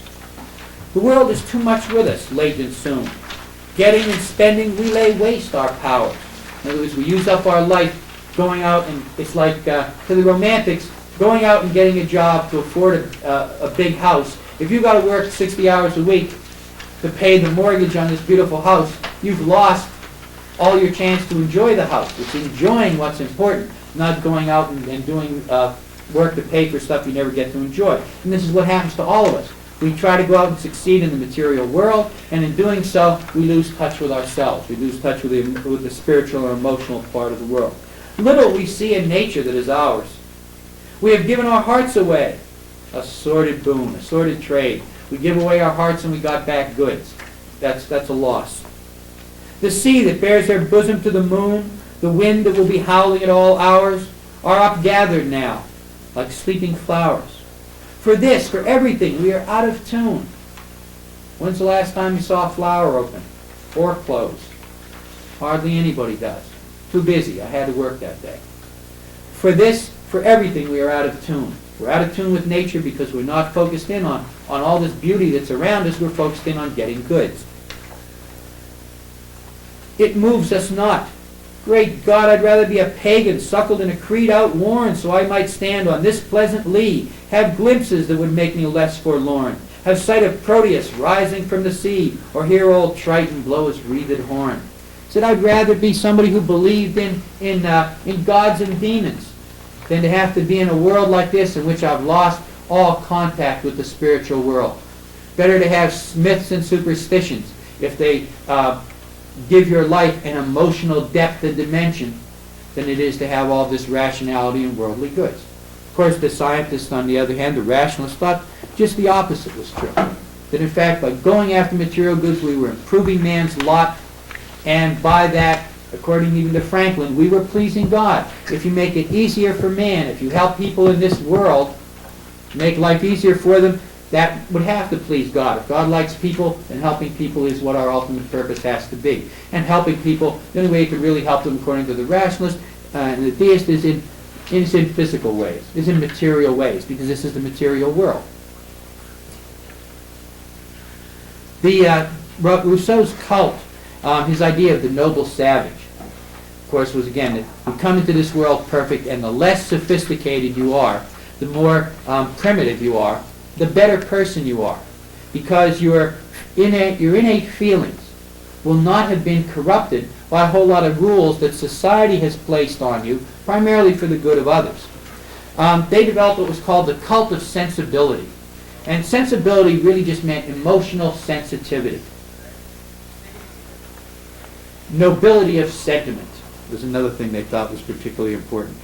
The world is too much with us, late and soon. Getting and spending, we lay waste our powers. In other words, we use up our life going out, and it's like, to the Romantics, going out and getting a job to afford a big house. If you've got to work 60 hours a week to pay the mortgage on this beautiful house, you've lost all your chance to enjoy the house. It's enjoying what's important, not going out and doing work to pay for stuff you never get to enjoy. And this is what happens to all of us. We try to go out and succeed in the material world, and in doing so, we lose touch with ourselves. We lose touch with the spiritual or emotional part of the world. Little we see in nature that is ours. We have given our hearts away. A sordid boon, a sordid trade. We give away our hearts and we got back goods. That's a loss. The sea that bears their bosom to the moon, the wind that will be howling at all hours, are upgathered now, like sleeping flowers. For this, for everything, we are out of tune. When's the last time you saw a flower open or close? Hardly anybody does. Too busy. I had to work that day. For this, for everything, we are out of tune. We're out of tune with nature because we're not focused in on all this beauty that's around us. We're focused in on getting goods. It moves us not. Great God, I'd rather be a pagan, suckled in a creed outworn, so I might stand on this pleasant lea, have glimpses that would make me less forlorn, have sight of Proteus rising from the sea, or hear old Triton blow his wreathed horn. Said I'd rather be somebody who believed in gods and demons than to have to be in a world like this in which I've lost all contact with the spiritual world. Better to have myths and superstitions if they give your life an emotional depth and dimension than it is to have all this rationality and worldly goods. Of course, the scientists, on the other hand, the rationalists, thought just the opposite was true. That in fact, by going after material goods, we were improving man's lot, and by that, according even to Franklin, we were pleasing God. If you make it easier for man, if you help people in this world, make life easier for them, that would have to please God. If God likes people, then helping people is what our ultimate purpose has to be. And helping people, the only way you could really help them, according to the rationalist and the deist, is in physical ways, is in material ways, because this is the material world. Rousseau's cult, his idea of the noble savage, of course, was again that you come into this world perfect, and the less sophisticated you are, the more primitive you are, the better person you are, because your innate feelings will not have been corrupted by a whole lot of rules that society has placed on you, primarily for the good of others. They developed what was called the cult of sensibility. And sensibility really just meant emotional sensitivity. Nobility of sentiment was another thing they thought was particularly important.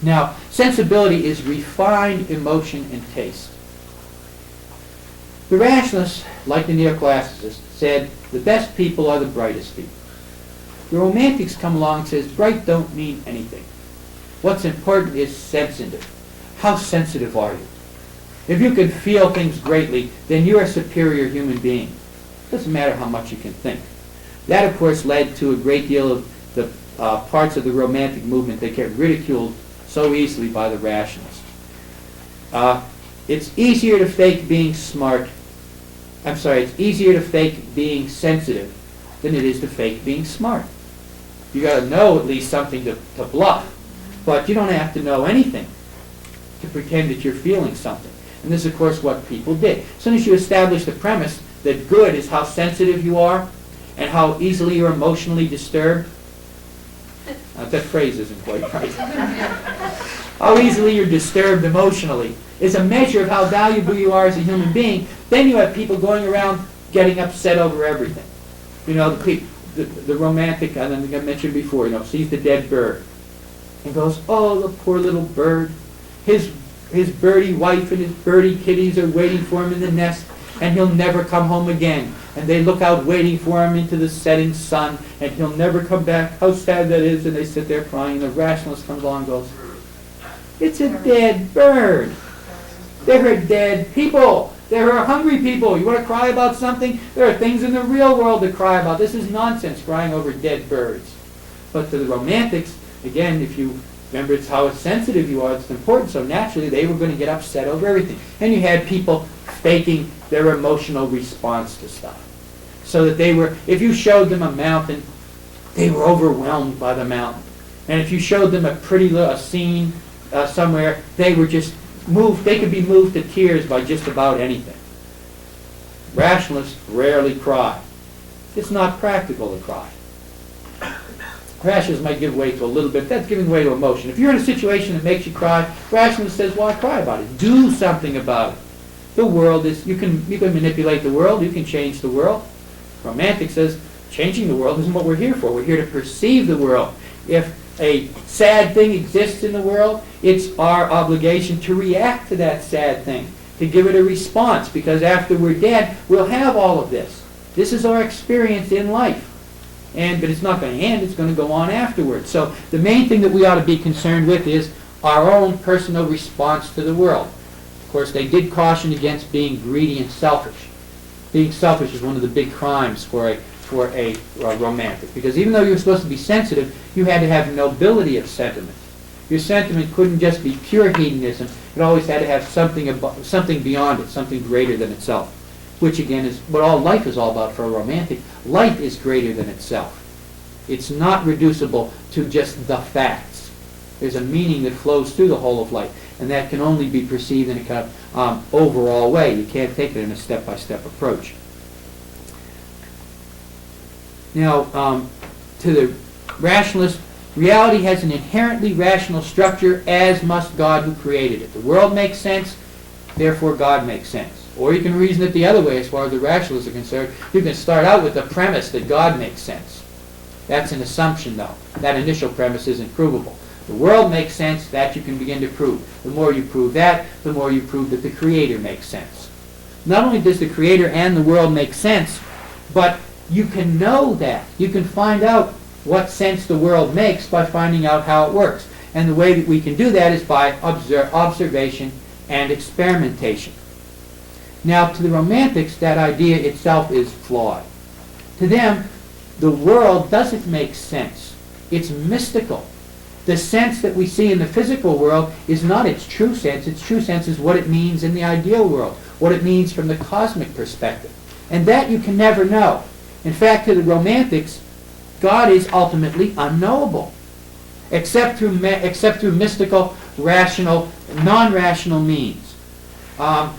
Now, sensibility is refined emotion and taste. The rationalists, like the neoclassicists, said the best people are the brightest people. The romantics come along and says bright don't mean anything. What's important is sensitive. How sensitive are you? If you can feel things greatly, then you're a superior human being. Doesn't matter how much you can think. That, of course, led to a great deal of the parts of the Romantic movement that get ridiculed so easily by the rationalists. It's easier to fake being smart. It's easier to fake being sensitive than it is to fake being smart. You got to know at least something to bluff, but you don't have to know anything to pretend that you're feeling something. And this is, of course, what people did. As soon as you establish the premise that good is how sensitive you are and how easily you're emotionally disturbed, that phrase isn't quite right. How easily you're disturbed emotionally is a measure of how valuable you are as a human being. Then you have people going around getting upset over everything. You know, the romantic, I think I mentioned before, sees the dead bird and goes, oh, the poor little bird. His birdie wife and his birdie kitties are waiting for him in the nest, and he'll never come home again. And they look out waiting for him into the setting sun, and he'll never come back. How sad that is. And they sit there crying, and the rationalist comes along and goes, it's a dead bird. There are dead people. There are hungry people. You want to cry about something? There are things in the real world to cry about. This is nonsense, crying over dead birds. But to the Romantics, again, if you remember, it's how sensitive you are, it's important. So naturally, they were going to get upset over everything. And you had people faking their emotional response to stuff. So that they were, if you showed them a mountain, they were overwhelmed by the mountain. And if you showed them a pretty little scene somewhere, they were just moved. They could be moved to tears by just about anything. Rationalists rarely cry. It's not practical to cry. Rationalists might give way to a little bit. That's giving way to emotion. If you're in a situation that makes you cry, rationalist says, why cry about it? Do something about it. The world is, you can manipulate the world, you can change the world. Romantic says, changing the world isn't what we're here for. We're here to perceive the world. If a sad thing exists in the world, it's our obligation to react to that sad thing, to give it a response, because after we're dead, we'll have all of this. This is our experience in life. But it's not going to end, it's going to go on afterwards. So the main thing that we ought to be concerned with is our own personal response to the world. Of course, they did caution against being greedy and selfish. Being selfish is one of the big crimes for a romantic, because even though you were supposed to be sensitive, you had to have nobility of sentiment. Your sentiment couldn't just be pure hedonism. It always had to have something beyond it, something greater than itself, which again is what all life is all about for a romantic. Life is greater than itself. It's not reducible to just the facts. There's a meaning that flows through the whole of life, and that can only be perceived in a kind of overall way. You can't take it in a step-by-step approach. Now, to the rationalist, reality has an inherently rational structure, as must God who created it. The world makes sense, therefore God makes sense. Or you can reason it the other way as far as the rationalists are concerned. You can start out with the premise that God makes sense. That's an assumption, though. That initial premise isn't provable. The world makes sense, that you can begin to prove. The more you prove that, the more you prove that the Creator makes sense. Not only does the Creator and the world make sense, but you can know that. You can find out what sense the world makes by finding out how it works. And the way that we can do that is by observation and experimentation. Now, to the Romantics, that idea itself is flawed. To them, the world doesn't make sense. It's mystical. The sense that we see in the physical world is not its true sense. Its true sense is what it means in the ideal world, what it means from the cosmic perspective. And that you can never know. In fact, to the Romantics, God is ultimately unknowable, except through mystical, rational, non-rational means. To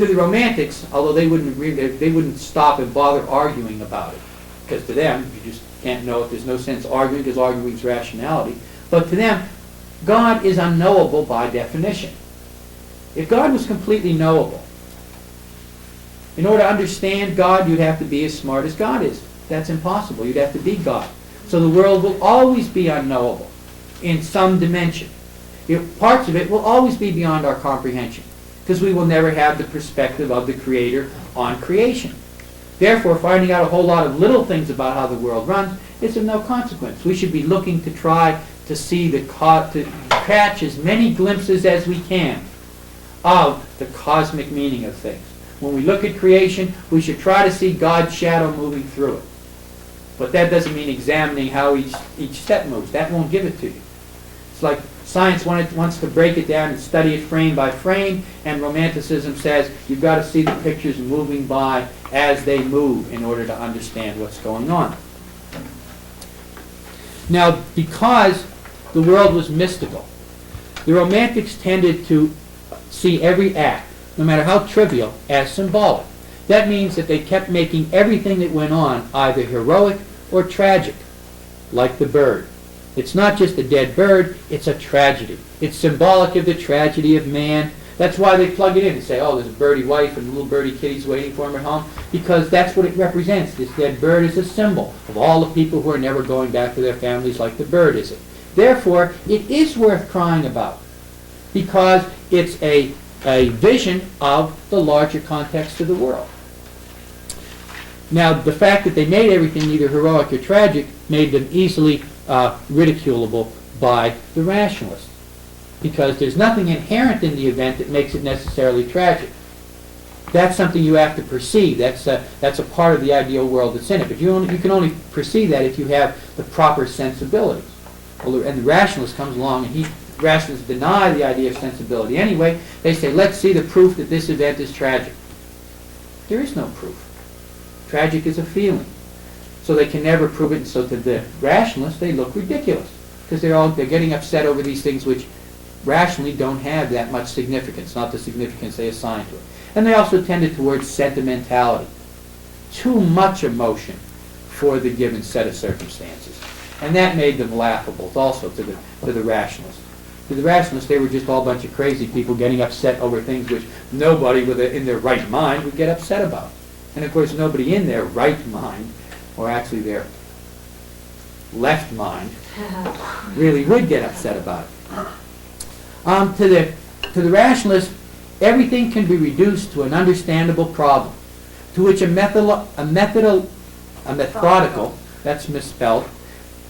the Romantics, although they wouldn't stop and bother arguing about it, because to them, you just can't know if there's no sense arguing, because arguing is rationality. But to them, God is unknowable by definition. If God was completely knowable, in order to understand God, you'd have to be as smart as God is. That's impossible. You'd have to be God. So the world will always be unknowable in some dimension. Parts of it will always be beyond our comprehension, because we will never have the perspective of the Creator on creation. Therefore, finding out a whole lot of little things about how the world runs is of no consequence. We should be looking to try to see to catch as many glimpses as we can of the cosmic meaning of things. When we look at creation, we should try to see God's shadow moving through it. But that doesn't mean examining how each step moves. That won't give it to you. It's like science wants to break it down and study it frame by frame, and Romanticism says you've got to see the pictures moving by as they move in order to understand what's going on. Now, because the world was mystical, the Romantics tended to see every act, no matter how trivial, as symbolic. That means that they kept making everything that went on either heroic or tragic, like the bird. It's not just a dead bird, it's a tragedy. It's symbolic of the tragedy of man. That's why they plug it in and say, oh, there's a birdie wife and little birdie kitties waiting for him at home, because that's what it represents. This dead bird is a symbol of all the people who are never going back to their families like the bird is it. Therefore, it is worth crying about, because it's a vision of the larger context of the world. Now, the fact that they made everything either heroic or tragic made them easily ridiculable by the rationalists, because there's nothing inherent in the event that makes it necessarily tragic. That's something you have to perceive. That's a part of the ideal world that's in it. But you can only perceive that if you have the proper sensibilities. Well, and the rationalist comes along, and rationalists deny the idea of sensibility anyway. They say, let's see the proof that this event is tragic. There is no proof. Tragic is a feeling. So they can never prove it, and so to the rationalists, they look ridiculous, because they're getting upset over these things which rationally don't have that much significance, not the significance they assign to it. And they also tended towards sentimentality. Too much emotion for the given set of circumstances. And that made them laughable also to the rationalists. To the rationalists, they were just all a bunch of crazy people getting upset over things which nobody in their right mind would get upset about. And of course, nobody in their right mind, or actually their left mind, really would get upset about it. To the rationalist, everything can be reduced to an understandable problem, to which a methodical, that's misspelled,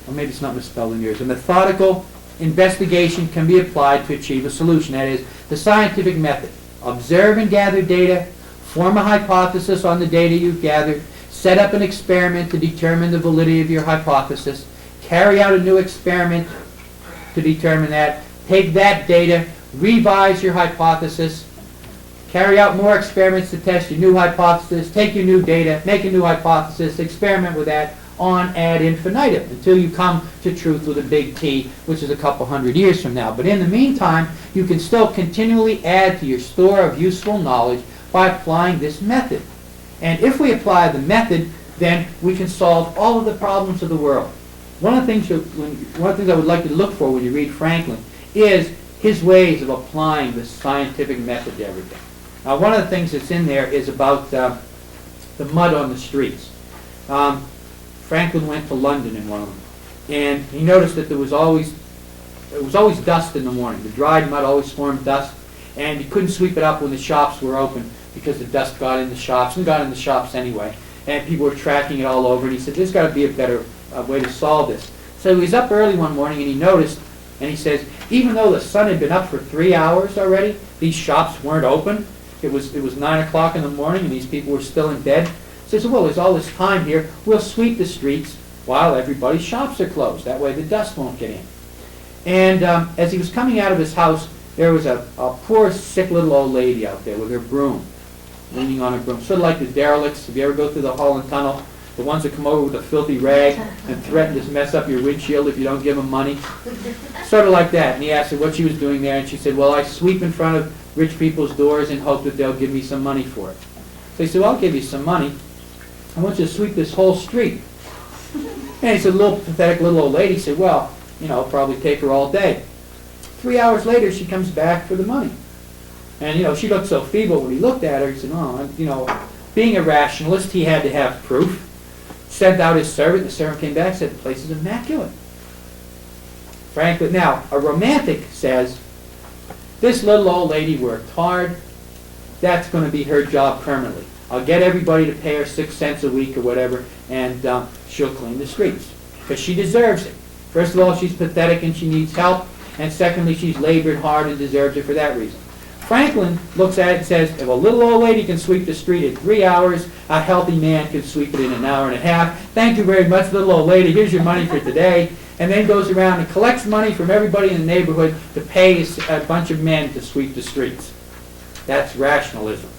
or maybe it's not misspelled in yours, a methodical investigation can be applied to achieve a solution. That is, the scientific method. Observe and gather data, form a hypothesis on the data you've gathered, set up an experiment to determine the validity of your hypothesis, carry out a new experiment to determine that, take that data, revise your hypothesis, carry out more experiments to test your new hypothesis, take your new data, make a new hypothesis, experiment with that, on ad infinitum, until you come to truth with a big T, which is a couple hundred years from now. But in the meantime, you can still continually add to your store of useful knowledge by applying this method. And if we apply the method, then we can solve all of the problems of the world. One of the things I would like to look for when you read Franklin is his ways of applying the scientific method to everything. Now, one of the things that's in there is about the mud on the streets. Franklin went to London in one of them, and he noticed that there was always dust in the morning. The dried mud always formed dust, and you couldn't sweep it up when the shops were open because the dust got in the shops, and got in the shops anyway, and people were tracking it all over, and he said, there's got to be a better way to solve this. So he was up early one morning, and he noticed, and he says, even though the sun had been up for 3 hours already, these shops weren't open. It was 9 o'clock in the morning, and these people were still in bed. So he said, well, there's all this time here. We'll sweep the streets while everybody's shops are closed. That way the dust won't get in. And as he was coming out of his house, there was a poor, sick little old lady out there with her broom, leaning on her broom. Sort of like the derelicts. If you ever go through the Holland Tunnel, the ones that come over with a filthy rag and threaten to mess up your windshield if you don't give them money. Sort of like that. And he asked her what she was doing there, and she said, well, I sweep in front of rich people's doors and hope that they'll give me some money for it. So he said, well, I'll give you some money. I want you to sweep this whole street. And he said, little pathetic little old lady said, well, it'll probably take her all day. 3 hours later, she comes back for the money. And, she looked so feeble when he looked at her. He said, oh, being a rationalist, he had to have proof. Sent out his servant. The servant came back and said, the place is immaculate. Franklin, now, a romantic says, this little old lady worked hard. That's going to be her job permanently. I'll get everybody to pay her 6 cents a week or whatever, and she'll clean the streets. Because she deserves it. First of all, she's pathetic and she needs help. And secondly, she's labored hard and deserves it for that reason. Franklin looks at it and says, if a little old lady can sweep the street in 3 hours, a healthy man can sweep it in an hour and a half. Thank you very much, little old lady. Here's your money for today. And then goes around and collects money from everybody in the neighborhood to pay a bunch of men to sweep the streets. That's rationalism.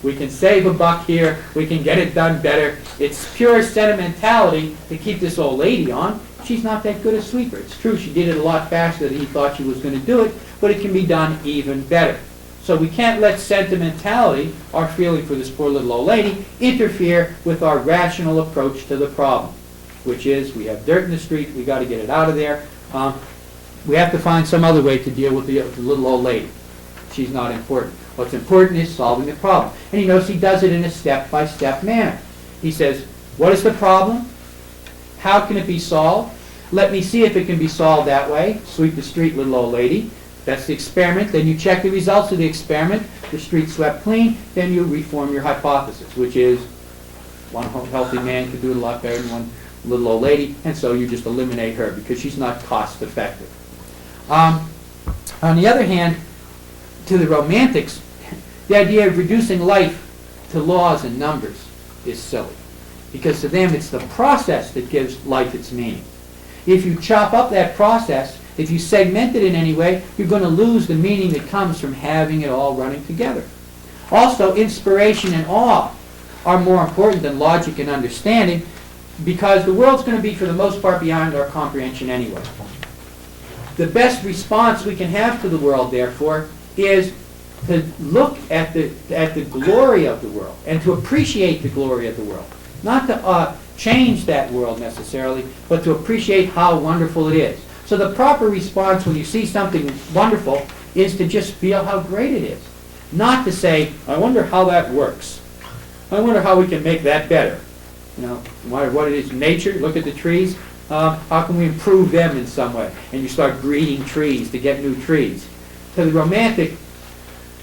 We can save a buck here. We can get it done better. It's pure sentimentality to keep this old lady on. She's not that good a sweeper. It's true she did it a lot faster than he thought she was going to do it, but it can be done even better. So we can't let sentimentality, our feeling for this poor little old lady, interfere with our rational approach to the problem, which is we have dirt in the street, we got to get it out of there. We have to find some other way to deal with the little old lady. She's not important. What's important is solving the problem. And he knows he does it in a step-by-step manner. He says, what is the problem? How can it be solved? Let me see if it can be solved that way. Sweep the street, little old lady. That's the experiment. Then you check the results of the experiment. The street's swept clean. Then you reform your hypothesis, which is one healthy man could do it a lot better than one little old lady, and so you just eliminate her because she's not cost effective. On the other hand, to the Romantics, the idea of reducing life to laws and numbers is silly, because to them it's the process that gives life its meaning. If you chop up that process, if you segment it in any way, you're going to lose the meaning that comes from having it all running together. Also, inspiration and awe are more important than logic and understanding, because the world's going to be, for the most part, beyond our comprehension anyway. The best response we can have to the world, therefore, is to look at the glory of the world and to appreciate the glory of the world. Not to change that world necessarily, but to appreciate how wonderful it is. So the proper response when you see something wonderful is to just feel how great it is. Not to say, I wonder how that works. I wonder how we can make that better. You know, what it is, nature, look at the trees. How can we improve them in some way? And you start breeding trees to get new trees. To the Romantic,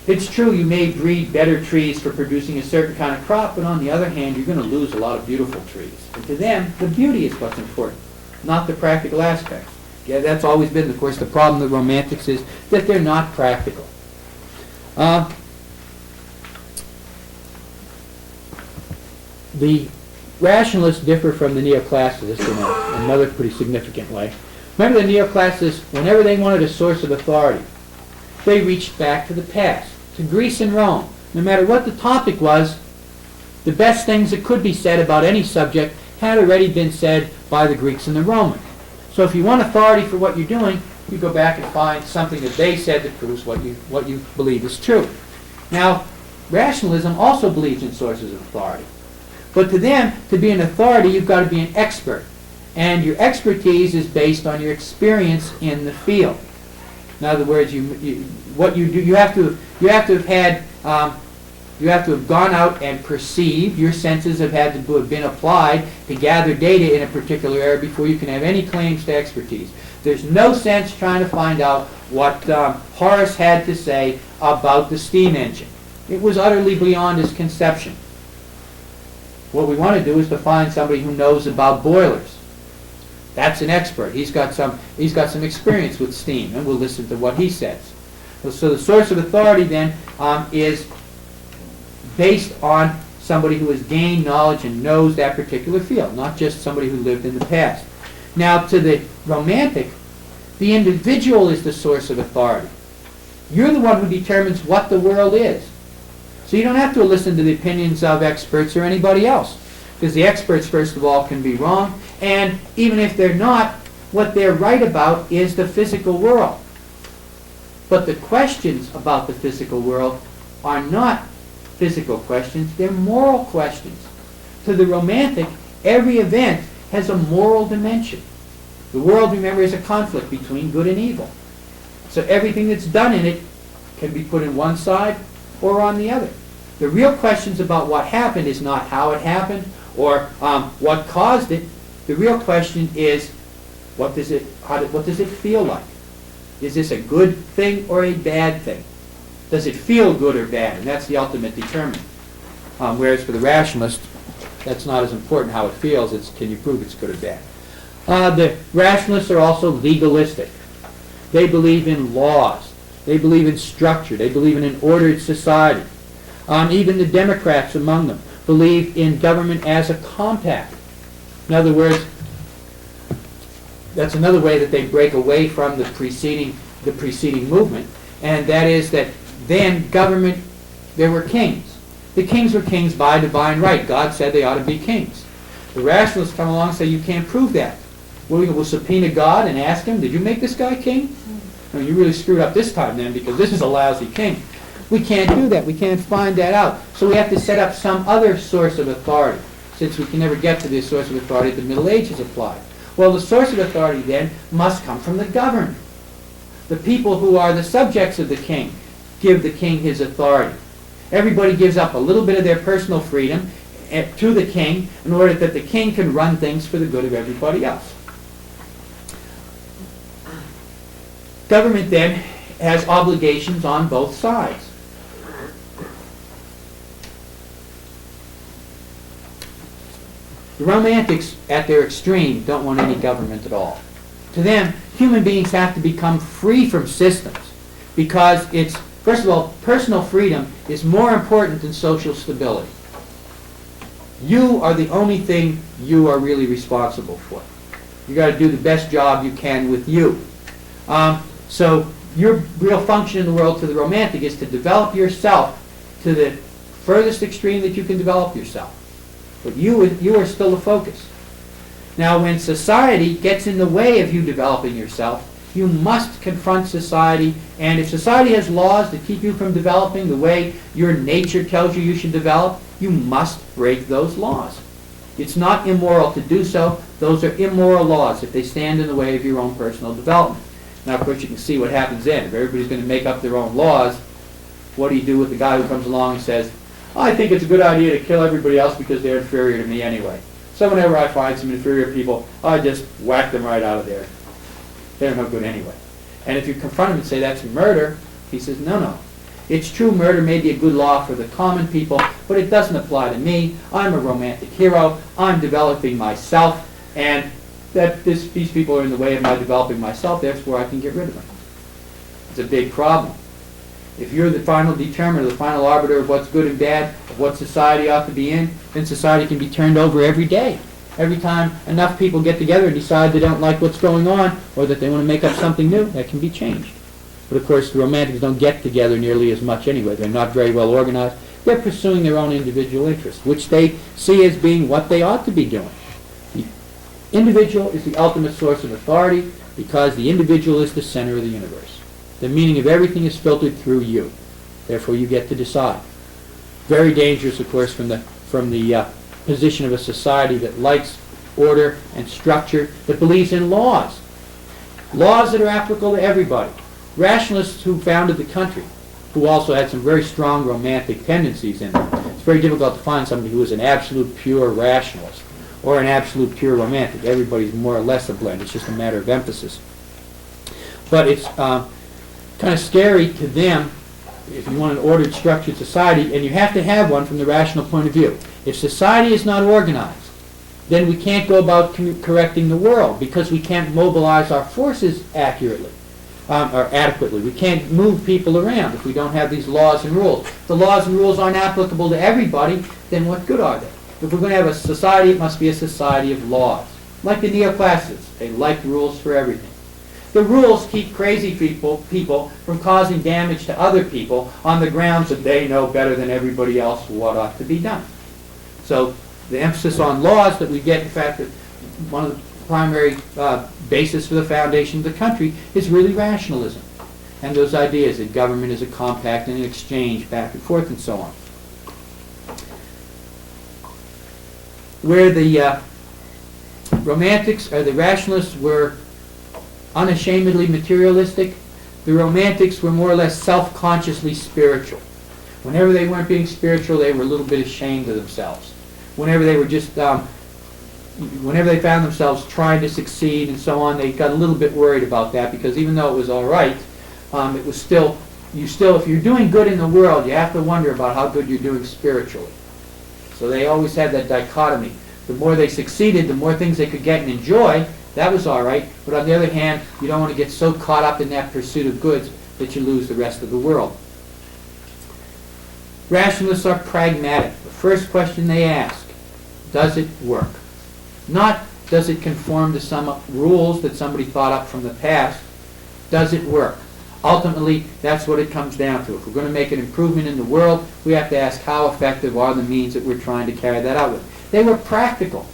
it's true you may breed better trees for producing a certain kind of crop, but on the other hand, you're going to lose a lot of beautiful trees. And to them, the beauty is what's important, not the practical aspects. Yeah, that's always been, of course, the problem with Romantics is that they're not practical. The rationalists differ from the neoclassicists in another pretty significant way. Remember, the neoclassicists, whenever they wanted a source of authority, they reached back to the past, to Greece and Rome. No matter what the topic was, the best things that could be said about any subject had already been said by the Greeks and the Romans. So if you want authority for what you're doing, you go back and find something that they said that proves what you believe is true. Now, rationalism also believes in sources of authority. But to them, to be an authority, you've got to be an expert. And your expertise is based on your experience in the field. In other words, what you do, you have to have gone out and perceived. Your senses have had to have been applied to gather data in a particular area before you can have any claims to expertise. There's no sense trying to find out what Horace had to say about the steam engine. It was utterly beyond his conception. What we want to do is to find somebody who knows about boilers. That's an expert. He's got some experience with steam, and we'll listen to what he says. So the source of authority then is based on somebody who has gained knowledge and knows that particular field, not just somebody who lived in the past. Now, to the Romantic, the individual is the source of authority. You're the one who determines what the world is. So you don't have to listen to the opinions of experts or anybody else, because the experts, first of all, can be wrong, and even if they're not, what they're right about is the physical world. But the questions about the physical world are not physical questions, they're moral questions. To the Romantic, every event has a moral dimension. The world, remember, is a conflict between good and evil. So everything that's done in it can be put in one side or on the other. The real questions about what happened is not how it happened or what caused it. The real question is, what does it feel like? Is this a good thing or a bad thing? Does it feel good or bad? And that's the ultimate determinant. Whereas for the rationalist, that's not as important how it feels. It's can you prove it's good or bad? The rationalists are also legalistic. They believe in laws. They believe in structure. They believe in an ordered society. Even the Democrats among them believe in government as a compact. In other words, that's another way that they break away from the preceding movement, and that is that then government, there were kings. The kings were kings by divine right. God said they ought to be kings. The rationalists come along and say you can't prove that. We'll subpoena God and ask him, did you make this guy king? No, you really screwed up this time then, because this is a lousy king. We can't do that. We can't find that out. So we have to set up some other source of authority, since we can never get to this source of authority that the Middle Ages applied. Well, the source of authority then must come from the governed. The people who are the subjects of the king give the king his authority. Everybody gives up a little bit of their personal freedom to the king in order that the king can run things for the good of everybody else. Government then has obligations on both sides. The Romantics, at their extreme, don't want any government at all. To them, human beings have to become free from systems because it's, first of all, personal freedom is more important than social stability. You are the only thing you are really responsible for. You've got to do the best job you can with you. So your real function in the world to the Romantic is to develop yourself to the furthest extreme that you can develop yourself. But you are still the focus. Now, when society gets in the way of you developing yourself, you must confront society. And if society has laws that keep you from developing the way your nature tells you should develop, you must break those laws. It's not immoral to do so. Those are immoral laws if they stand in the way of your own personal development. Now, of course, you can see what happens then. If everybody's going to make up their own laws, what do you do with the guy who comes along and says, I think it's a good idea to kill everybody else because they're inferior to me anyway. So whenever I find some inferior people, I just whack them right out of there. They're no good anyway. And if you confront him and say that's murder, he says, no. It's true, murder may be a good law for the common people, but it doesn't apply to me. I'm a romantic hero. I'm developing myself, and that these people are in the way of my developing myself. Therefore, I can get rid of them. It's a big problem. If you're the final determiner, the final arbiter of what's good and bad, of what society ought to be in, then society can be turned over every day. Every time enough people get together and decide they don't like what's going on, or that they want to make up something new, that can be changed. But of course, the Romantics don't get together nearly as much anyway. They're not very well organized. They're pursuing their own individual interests, which they see as being what they ought to be doing. The individual is the ultimate source of authority because the individual is the center of the universe. The meaning of everything is filtered through you. Therefore, you get to decide. Very dangerous, of course, from the position of a society that likes order and structure, that believes in laws. Laws that are applicable to everybody. Rationalists who founded the country, who also had some very strong romantic tendencies in them. It's very difficult to find somebody who is an absolute pure rationalist or an absolute pure romantic. Everybody's more or less a blend. It's just a matter of emphasis. But it's kind of scary to them if you want an ordered, structured society, and you have to have one from the rational point of view. If society is not organized, then we can't go about correcting the world because we can't mobilize our forces accurately or adequately. We can't move people around if we don't have these laws and rules. If the laws and rules aren't applicable to everybody, then what good are they? If we're going to have a society, it must be a society of laws. Like the neoclassicists, they like rules for everything. The rules keep crazy people from causing damage to other people on the grounds that they know better than everybody else what ought to be done. So the emphasis on laws that we get, in fact, that one of the primary basis for the foundation of the country is really rationalism. And those ideas that government is a compact and an exchange back and forth and so on. Where the Romantics or the Rationalists were unashamedly materialistic, the Romantics were more or less self-consciously spiritual. Whenever they weren't being spiritual, they were a little bit ashamed of themselves. Whenever they were just, whenever they found themselves trying to succeed and so on, they got a little bit worried about that because even though it was all right, it was still, if you're doing good in the world, you have to wonder about how good you're doing spiritually. So they always had that dichotomy. The more they succeeded, the more things they could get and enjoy. That was all right. But on the other hand, you don't want to get so caught up in that pursuit of goods that you lose the rest of the world. Rationalists are pragmatic. The first question they ask, does it work? Not, does it conform to some rules that somebody thought up from the past? Does it work? Ultimately, that's what it comes down to. If we're going to make an improvement in the world, we have to ask how effective are the means that we're trying to carry that out with. They were practical.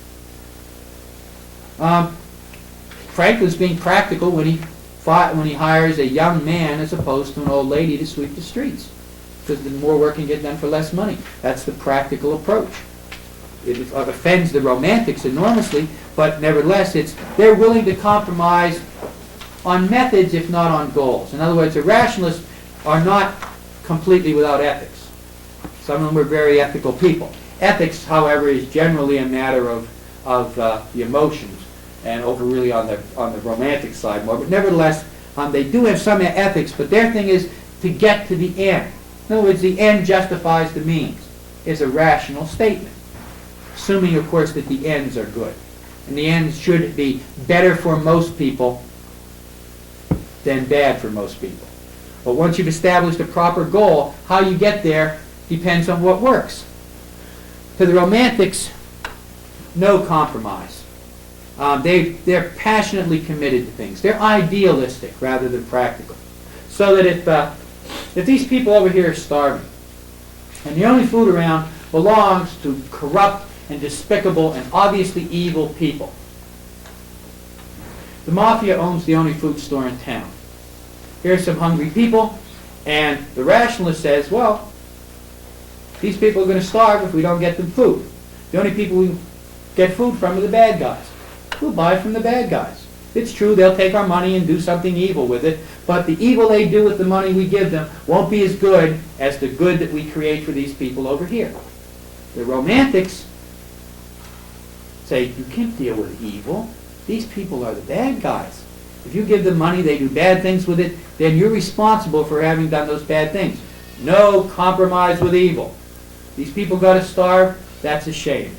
Frank was being practical when he hires a young man as opposed to an old lady to sweep the streets, because the more work can get done for less money. That's the practical approach. It offends the romantics enormously, but nevertheless, they're willing to compromise on methods, if not on goals. In other words, the rationalists are not completely without ethics. Some of them were very ethical people. Ethics, however, is generally a matter of the emotions, and over really on the romantic side more. But nevertheless, they do have some ethics, but their thing is to get to the end. In other words, the end justifies the means. It's a rational statement, assuming, of course, that the ends are good. And the ends should be better for most people than bad for most people. But once you've established a proper goal, how you get there depends on what works. To the romantics, no compromise. They're passionately committed to things. They're idealistic rather than practical. So that if these people over here are starving, and the only food around belongs to corrupt and despicable and obviously evil people, the mafia owns the only food store in town. Here's some hungry people, and the rationalist says, well, these people are going to starve if we don't get them food. The only people we can get food from are the bad guys. We'll buy from the bad guys. It's true, they'll take our money and do something evil with it, but the evil they do with the money we give them won't be as good as the good that we create for these people over here. The romantics say, you can't deal with evil. These people are the bad guys. If you give them money, they do bad things with it, then you're responsible for having done those bad things. No compromise with evil. These people got to starve, that's a shame.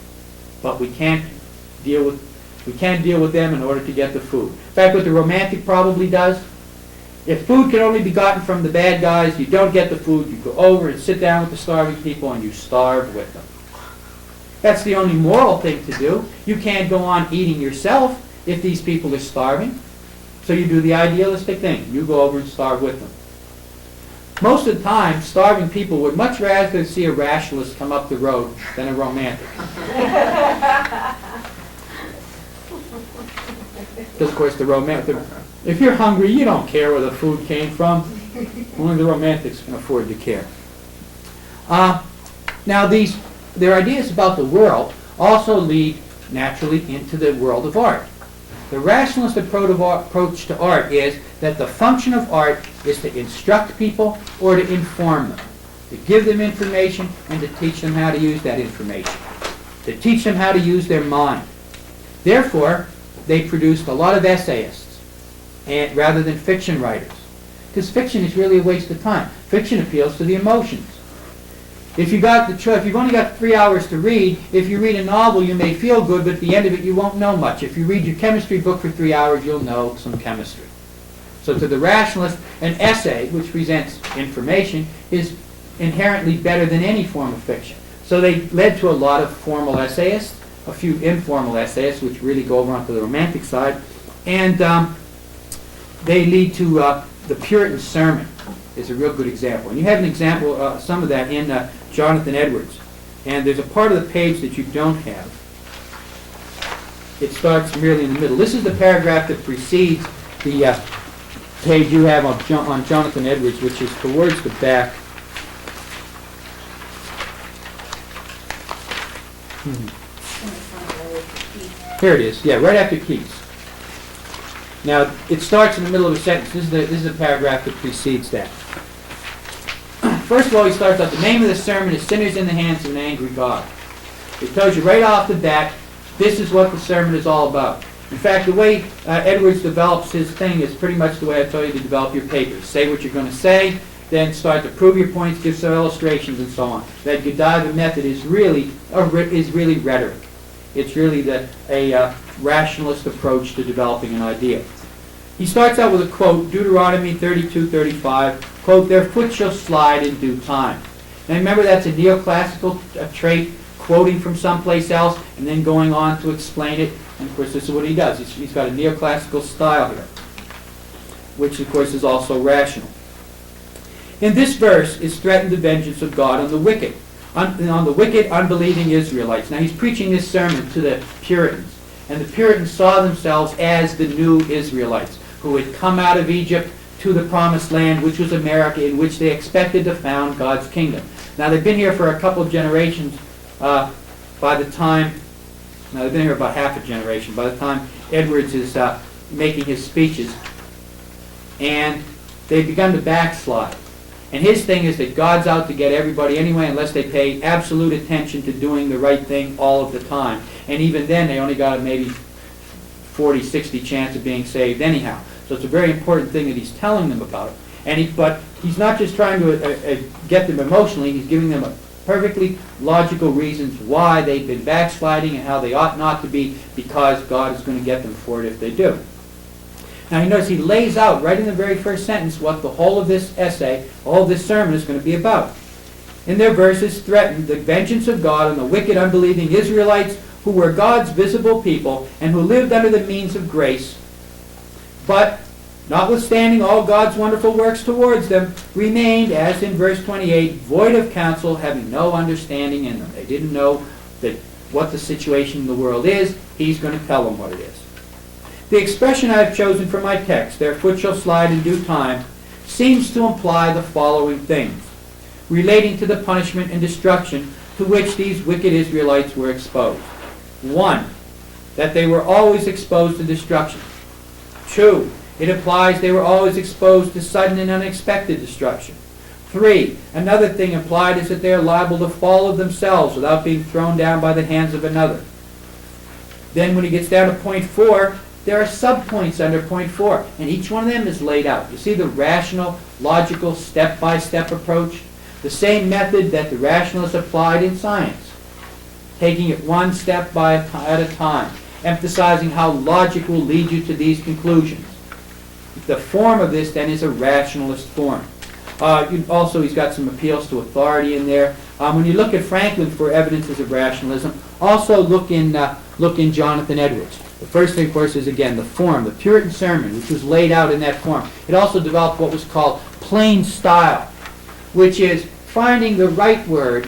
But we can't deal with them in order to get the food. In fact, what the romantic probably does, if food can only be gotten from the bad guys, you don't get the food, you go over and sit down with the starving people and you starve with them. That's the only moral thing to do. You can't go on eating yourself if these people are starving. So you do the idealistic thing. You go over and starve with them. Most of the time, starving people would much rather see a rationalist come up the road than a romantic. Because, of course, the romantic, if you're hungry, you don't care where the food came from. Only the romantics can afford to care. Now, their ideas about the world also lead naturally into the world of art. The rationalist approach to art is that the function of art is to instruct people or to inform them, to give them information and to teach them how to use that information, to teach them how to use their mind. Therefore, they produced a lot of essayists rather than fiction writers, because fiction is really a waste of time. Fiction appeals to the emotions. If you've only got 3 hours to read, if you read a novel, you may feel good, but at the end of it, you won't know much. If you read your chemistry book for 3 hours, you'll know some chemistry. So to the rationalist, an essay, which presents information, is inherently better than any form of fiction. So they led to a lot of formal essayists, a few informal essayists, which really go over onto the romantic side, and they lead to the Puritan sermon is a real good example. And you have an example, some of that in Jonathan Edwards. And there's a part of the page that you don't have. It starts merely in the middle. This is the paragraph that precedes the page you have on Jonathan Edwards, which is towards the back. Here it is. Yeah, right after Keats. Now, it starts in the middle of a sentence. This is a paragraph that precedes that. First of all, he starts out, the name of the sermon is Sinners in the Hands of an Angry God. It tells you right off the bat, this is what the sermon is all about. In fact, the way Edwards develops his thing is pretty much the way I tell you to develop your papers. Say what you're going to say, then start to prove your points, give some illustrations, and so on. That Godiva method is really rhetoric. It's really a rationalist approach to developing an idea. He starts out with a quote, Deuteronomy 32:35, quote, "Their foot shall slide in due time." Now remember, that's a neoclassical trait, quoting from someplace else and then going on to explain it. And of course, this is what he does. He's got a neoclassical style here, which of course is also rational. In this verse is threatened the vengeance of God on the wicked, on the wicked, unbelieving Israelites. Now he's preaching this sermon to the Puritans, and the Puritans saw themselves as the new Israelites who had come out of Egypt to the promised land, which was America, in which they expected to found God's kingdom. Now they've been here for a couple of generations by the time, now they've been here about half a generation, by the time Edwards is making his speeches, and they've begun to backslide. And his thing is that God's out to get everybody anyway unless they pay absolute attention to doing the right thing all of the time. And even then, they only got a maybe 40, 60 chance of being saved anyhow. So it's a very important thing that he's telling them about. But he's not just trying to get them emotionally, he's giving them perfectly logical reasons why they've been backsliding and how they ought not to be, because God is going to get them for it if they do. Now you notice he lays out right in the very first sentence what the whole of this essay, all of this sermon is going to be about. In their verses threatened the vengeance of God on the wicked, unbelieving Israelites who were God's visible people and who lived under the means of grace, but notwithstanding all God's wonderful works towards them, remained, as in verse 28, void of counsel, having no understanding in them. They didn't know that what the situation in the world is. He's going to tell them what it is. The expression I have chosen for my text, "their foot shall slide in due time," seems to imply the following things, relating to the punishment and destruction to which these wicked Israelites were exposed. 1, that they were always exposed to destruction. 2, it implies they were always exposed to sudden and unexpected destruction. 3, another thing implied is that they are liable to fall of themselves without being thrown down by the hands of another. Then when he gets down to point 4, there are subpoints under point 4, and each one of them is laid out. You see the rational, logical, step-by-step approach? The same method that the rationalists applied in science, taking it one step at a time, emphasizing how logic will lead you to these conclusions. The form of this, then, is a rationalist form. Also, he's got some appeals to authority in there. When you look at Franklin for evidences of rationalism, also look in Jonathan Edwards. The first thing, of course, is, again, the form, the Puritan sermon, which was laid out in that form. It also developed what was called plain style, which is finding the right word,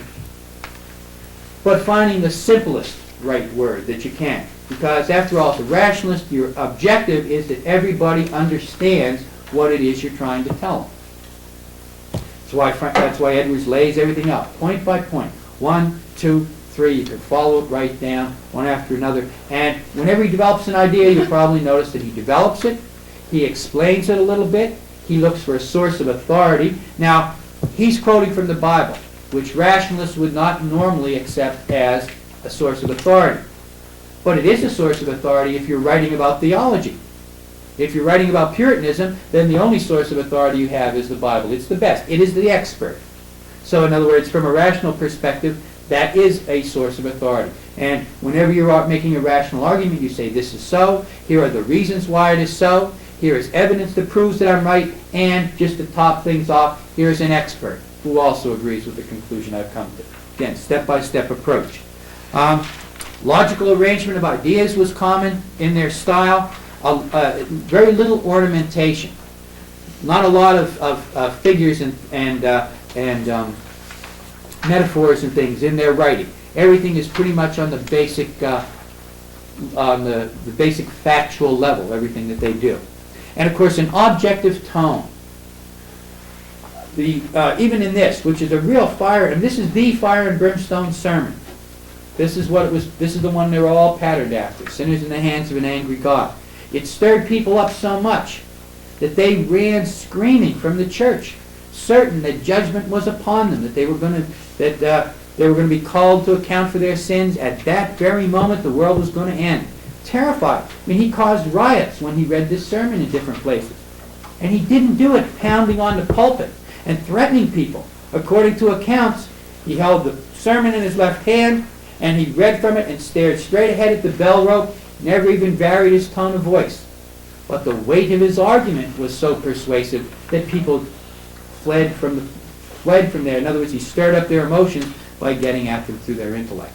but finding the simplest right word that you can. Because, after all, as a rationalist, your objective is that everybody understands what it is you're trying to tell them. That's why Edwards lays everything out, point by point. 1, 2, 3, you can follow it right down, one after another. And whenever he develops an idea, you'll probably notice that he develops it, he explains it a little bit, he looks for a source of authority. Now, he's quoting from the Bible, which rationalists would not normally accept as a source of authority. But it is a source of authority if you're writing about theology. If you're writing about Puritanism, then the only source of authority you have is the Bible. It's the best. It is the expert. So, in other words, from a rational perspective, that is a source of authority. And whenever you're making a rational argument, you say, this is so, here are the reasons why it is so, here is evidence that proves that I'm right, and just to top things off, here's an expert who also agrees with the conclusion I've come to. Again, step-by-step approach. Logical arrangement of ideas was common in their style. Very little ornamentation. Not a lot of figures and metaphors and things in their writing. Everything is pretty much on the basic basic factual level, everything that they do. And of course, an objective tone. Even in this, which is a real fire, and this is the fire and brimstone sermon. This is what it was. This is the one they were all patterned after. Sinners in the hands of an angry God. It stirred people up so much that they ran screaming from the church, certain that judgment was upon them, that they were going to be called to account for their sins. At that very moment, the world was going to end. Terrified. I mean, he caused riots when he read this sermon in different places, and he didn't do it pounding on the pulpit and threatening people. According to accounts, he held the sermon in his left hand, and he read from it and stared straight ahead at the bell rope, never even varied his tone of voice. But the weight of his argument was so persuasive that people fled from there. In other words, he stirred up their emotions by getting at them through their intellect.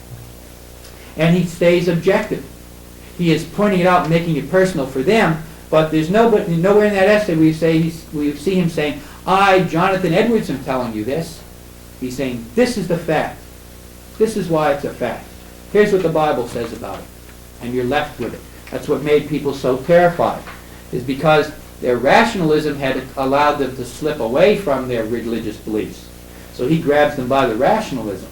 And he stays objective. He is pointing it out and making it personal for them, but there's nowhere in that essay we see him saying, I, Jonathan Edwards, am telling you this. He's saying, this is the fact. This is why it's a fact. Here's what the Bible says about it. And you're left with it. That's what made people so terrified, is because their rationalism had allowed them to slip away from their religious beliefs. So he grabs them by the rationalism.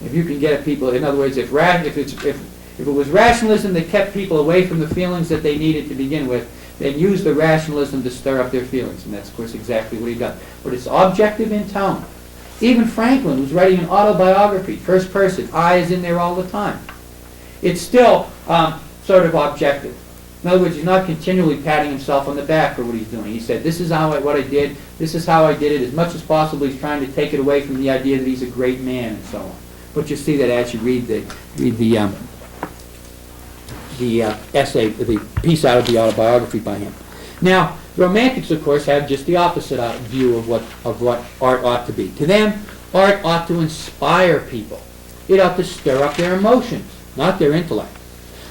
If you can get at people, in other words, if it was rationalism that kept people away from the feelings that they needed to begin with, then use the rationalism to stir up their feelings. And that's, of course, exactly what he does. But it's objective in tone. Even Franklin, who's writing an autobiography, first person, I is in there all the time. It's still sort of objective. In other words, he's not continually patting himself on the back for what he's doing. He said, this is what I did, this is how I did it. As much as possible, he's trying to take it away from the idea that he's a great man and so on. But you see that as you read the essay, the piece out of the autobiography by him. Now, Romantics, of course, have just the opposite view of what art ought to be. To them, art ought to inspire people. It ought to stir up their emotions, not their intellect.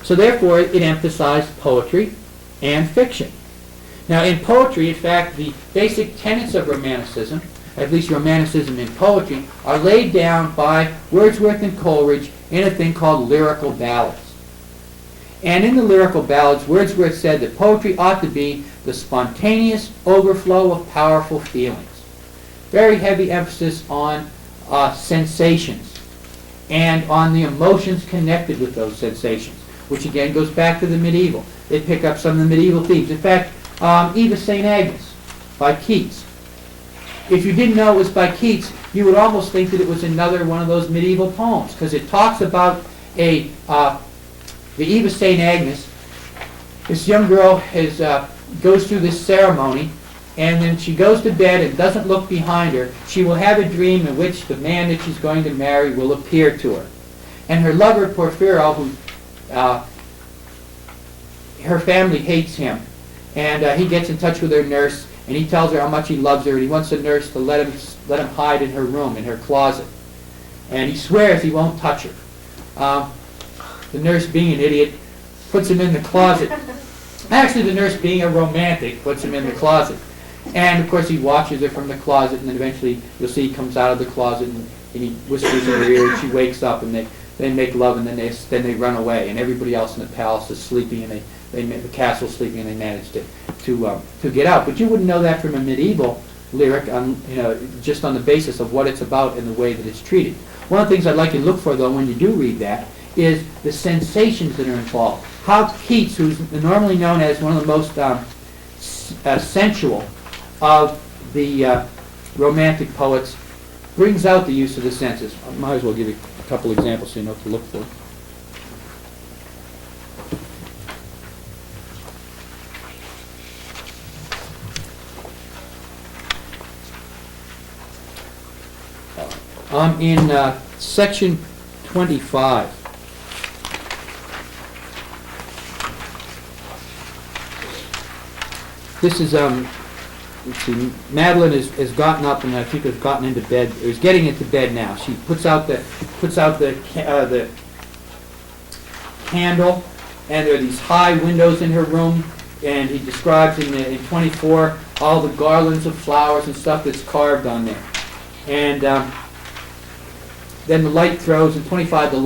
So therefore, it emphasized poetry and fiction. Now, in poetry, in fact, the basic tenets of Romanticism, at least Romanticism in poetry, are laid down by Wordsworth and Coleridge in a thing called lyrical ballads. And in the lyrical ballads, Wordsworth said that poetry ought to be the spontaneous overflow of powerful feelings. Very heavy emphasis on sensations and on the emotions connected with those sensations, which again goes back to the medieval. They pick up some of the medieval themes. In fact, Eva St. Agnes by Keats. If you didn't know it was by Keats, you would almost think that it was another one of those medieval poems, because it talks about the Eva St. Agnes. This young girl goes through this ceremony, and then she goes to bed and doesn't look behind her. She will have a dream in which the man that she's going to marry will appear to her. And her lover, Porphyro, who her family hates him, and he gets in touch with her nurse, and he tells her how much he loves her, and he wants the nurse to let him hide in her room, in her closet. And he swears he won't touch her. The nurse, being an idiot, puts him in the closet. Actually, the nurse, being a romantic, puts him in the closet. And, of course, he watches her from the closet, and then eventually you'll see he comes out of the closet, and he whispers in her ear, and she wakes up, and they make love, and then they run away. And everybody else in the palace is sleeping, and the castle's sleeping, and they manage to get out. But you wouldn't know that from a medieval lyric, just on the basis of what it's about and the way that it's treated. One of the things I'd like you to look for, though, when you do read that, is the sensations that are involved. How Keats, who's normally known as one of the most sensual of the Romantic poets, brings out the use of the senses. I might as well give you a couple examples so you know what to look for. In section 25. This is, let's see, Madeline has gotten up and I think has gotten into bed, or is getting into bed now. She puts out the candle, and there are these high windows in her room, and he describes in 24 all the garlands of flowers and stuff that's carved on there. And then the light throws, in 25 the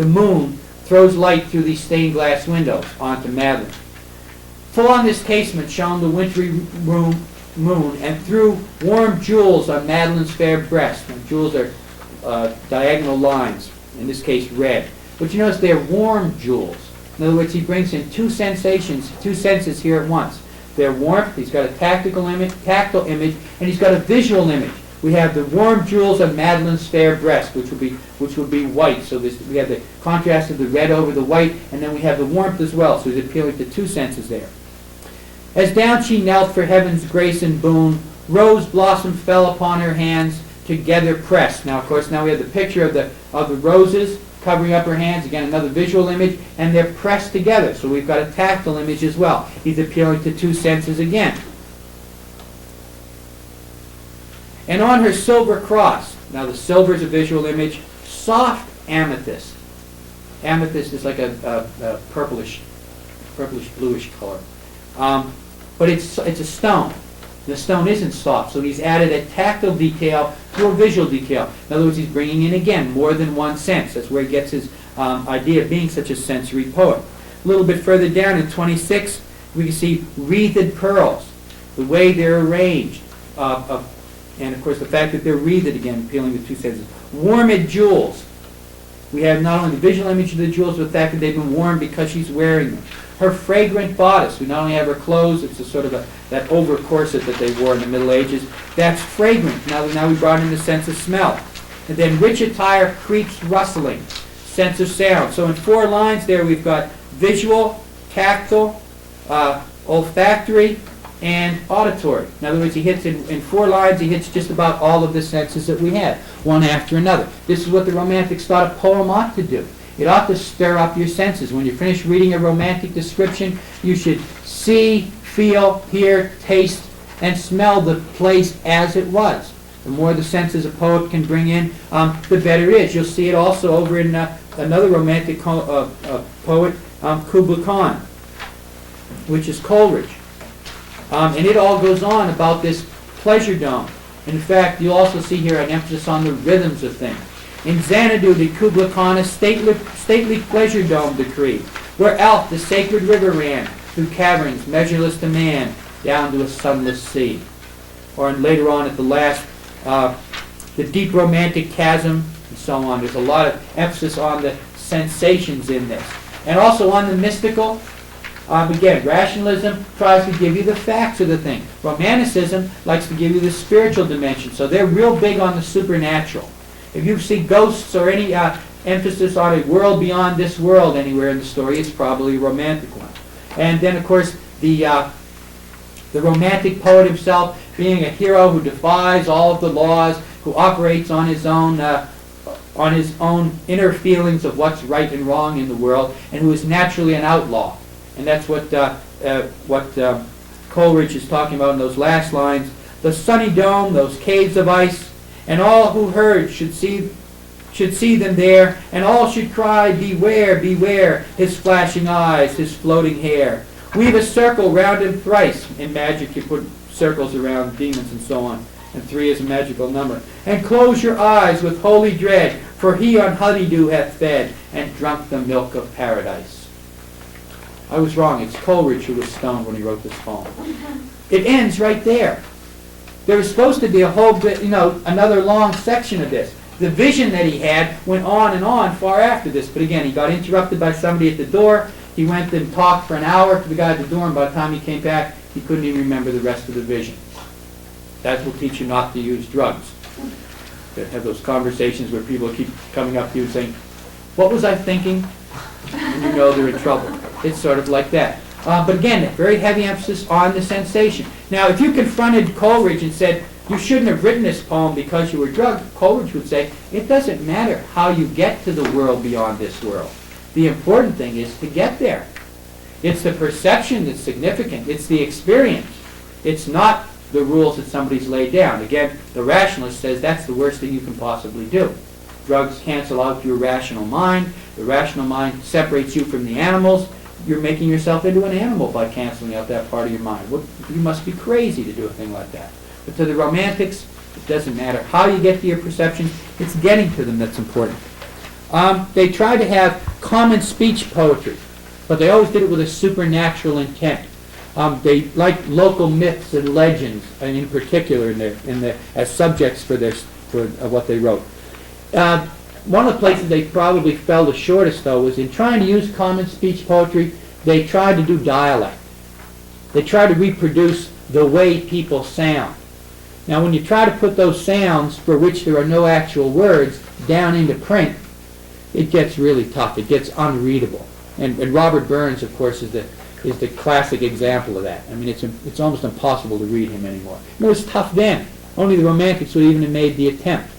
moon throws light through these stained glass windows onto Madeline. Full on this casement shone the wintry moon, and threw warm jewels on Madeline's fair breast. And jewels are diagonal lines, in this case red. But you notice they're warm jewels. In other words, he brings in two senses here at once. They're warmth, he's got a tactile image, and he's got a visual image. We have the warm jewels on Madeline's fair breast, which would be white. So we have the contrast of the red over the white, and then we have the warmth as well. So he's appealing to two senses there. As down she knelt for heaven's grace and boon, rose blossom fell upon her hands, together pressed. Now, of course, now we have the picture of the roses covering up her hands, again another visual image, and they're pressed together. So we've got a tactile image as well. He's appealing to two senses again. And on her silver cross, now the silver is a visual image, soft amethyst. Amethyst is like a purplish bluish color. But it's a stone. The stone isn't soft, so he's added a tactile detail to a visual detail. In other words, he's bringing in, again, more than one sense. That's where he gets his idea of being such a sensory poet. A little bit further down in 26, we can see wreathed pearls, the way they're arranged, and of course the fact that they're wreathed, again, appealing to two senses. Warmed jewels. We have not only the visual image of the jewels, but the fact that they've been worn because she's wearing them. Her fragrant bodice. We not only have her clothes, it's a sort of that over corset that they wore in the Middle Ages. That's fragrant. Now we brought in the sense of smell. And then rich attire, creeps rustling, sense of sound. So in 4 lines there we've got visual, tactile, olfactory, and auditory. In other words, he hits in 4 lines, he hits just about all of the senses that we have, one after another. This is what the Romantics thought a poem ought to do. It ought to stir up your senses. When you finish reading a romantic description, you should see, feel, hear, taste, and smell the place as it was. The more the senses a poet can bring in, the better it is. You'll see it also over in another romantic poet, Kubla Khan, which is Coleridge. And it all goes on about this pleasure dome. In fact, you'll also see here an emphasis on the rhythms of things. In Xanadu did Kubla Khan a stately pleasure dome decree, where Alph, the sacred river, ran through caverns measureless to man, down to a sunless sea. Or later on at the last, the deep romantic chasm, and so on. There's a lot of emphasis on the sensations in this. And also on the mystical. Again, rationalism tries to give you the facts of the thing. Romanticism likes to give you the spiritual dimension. So they're real big on the supernatural. If you see ghosts or any emphasis on a world beyond this world anywhere in the story, it's probably a romantic one. And then, of course, the romantic poet himself being a hero who defies all of the laws, who operates on his own inner feelings of what's right and wrong in the world, and who is naturally an outlaw. And that's what Coleridge is talking about in those last lines. The sunny dome, those caves of ice, and all who heard should see them there, and all should cry, beware, beware, his flashing eyes, his floating hair. Weave a circle round him thrice. In magic you put circles around demons and so on, and 3 is a magical number. And close your eyes with holy dread, for he on honeydew hath fed, and drunk the milk of paradise. I was wrong. It's Coleridge who was stoned when he wrote this poem. It ends right there. There was supposed to be a whole bit, another long section of this. The vision that he had went on and on far after this. But again, he got interrupted by somebody at the door. He went and talked for an hour to the guy at the door, and by the time he came back, he couldn't even remember the rest of the vision. That will teach you not to use drugs. To have those conversations where people keep coming up to you saying, "What was I thinking?" And you know they're in trouble. It's sort of like that. But again, very heavy emphasis on the sensation. Now, if you confronted Coleridge and said, you shouldn't have written this poem because you were drugged, Coleridge would say, it doesn't matter how you get to the world beyond this world. The important thing is to get there. It's the perception that's significant. It's the experience. It's not the rules that somebody's laid down. Again, the rationalist says that's the worst thing you can possibly do. Drugs cancel out your rational mind. The rational mind separates you from the animals. You're making yourself into an animal by canceling out that part of your mind. You must be crazy to do a thing like that. But to the Romantics, it doesn't matter how you get to your perceptions. It's getting to them that's important. They tried to have common speech poetry, but they always did it with a supernatural intent. They liked local myths and legends, and in particular, as subjects for what they wrote. One of the places they probably fell the shortest, though, was in trying to use common speech poetry. They tried to do dialect. They tried to reproduce the way people sound. Now, when you try to put those sounds for which there are no actual words down into print, it gets really tough. It gets unreadable. And Robert Burns, of course, is the classic example of that. I mean, it's almost impossible to read him anymore. It was tough then. Only the Romantics would even have made the attempt.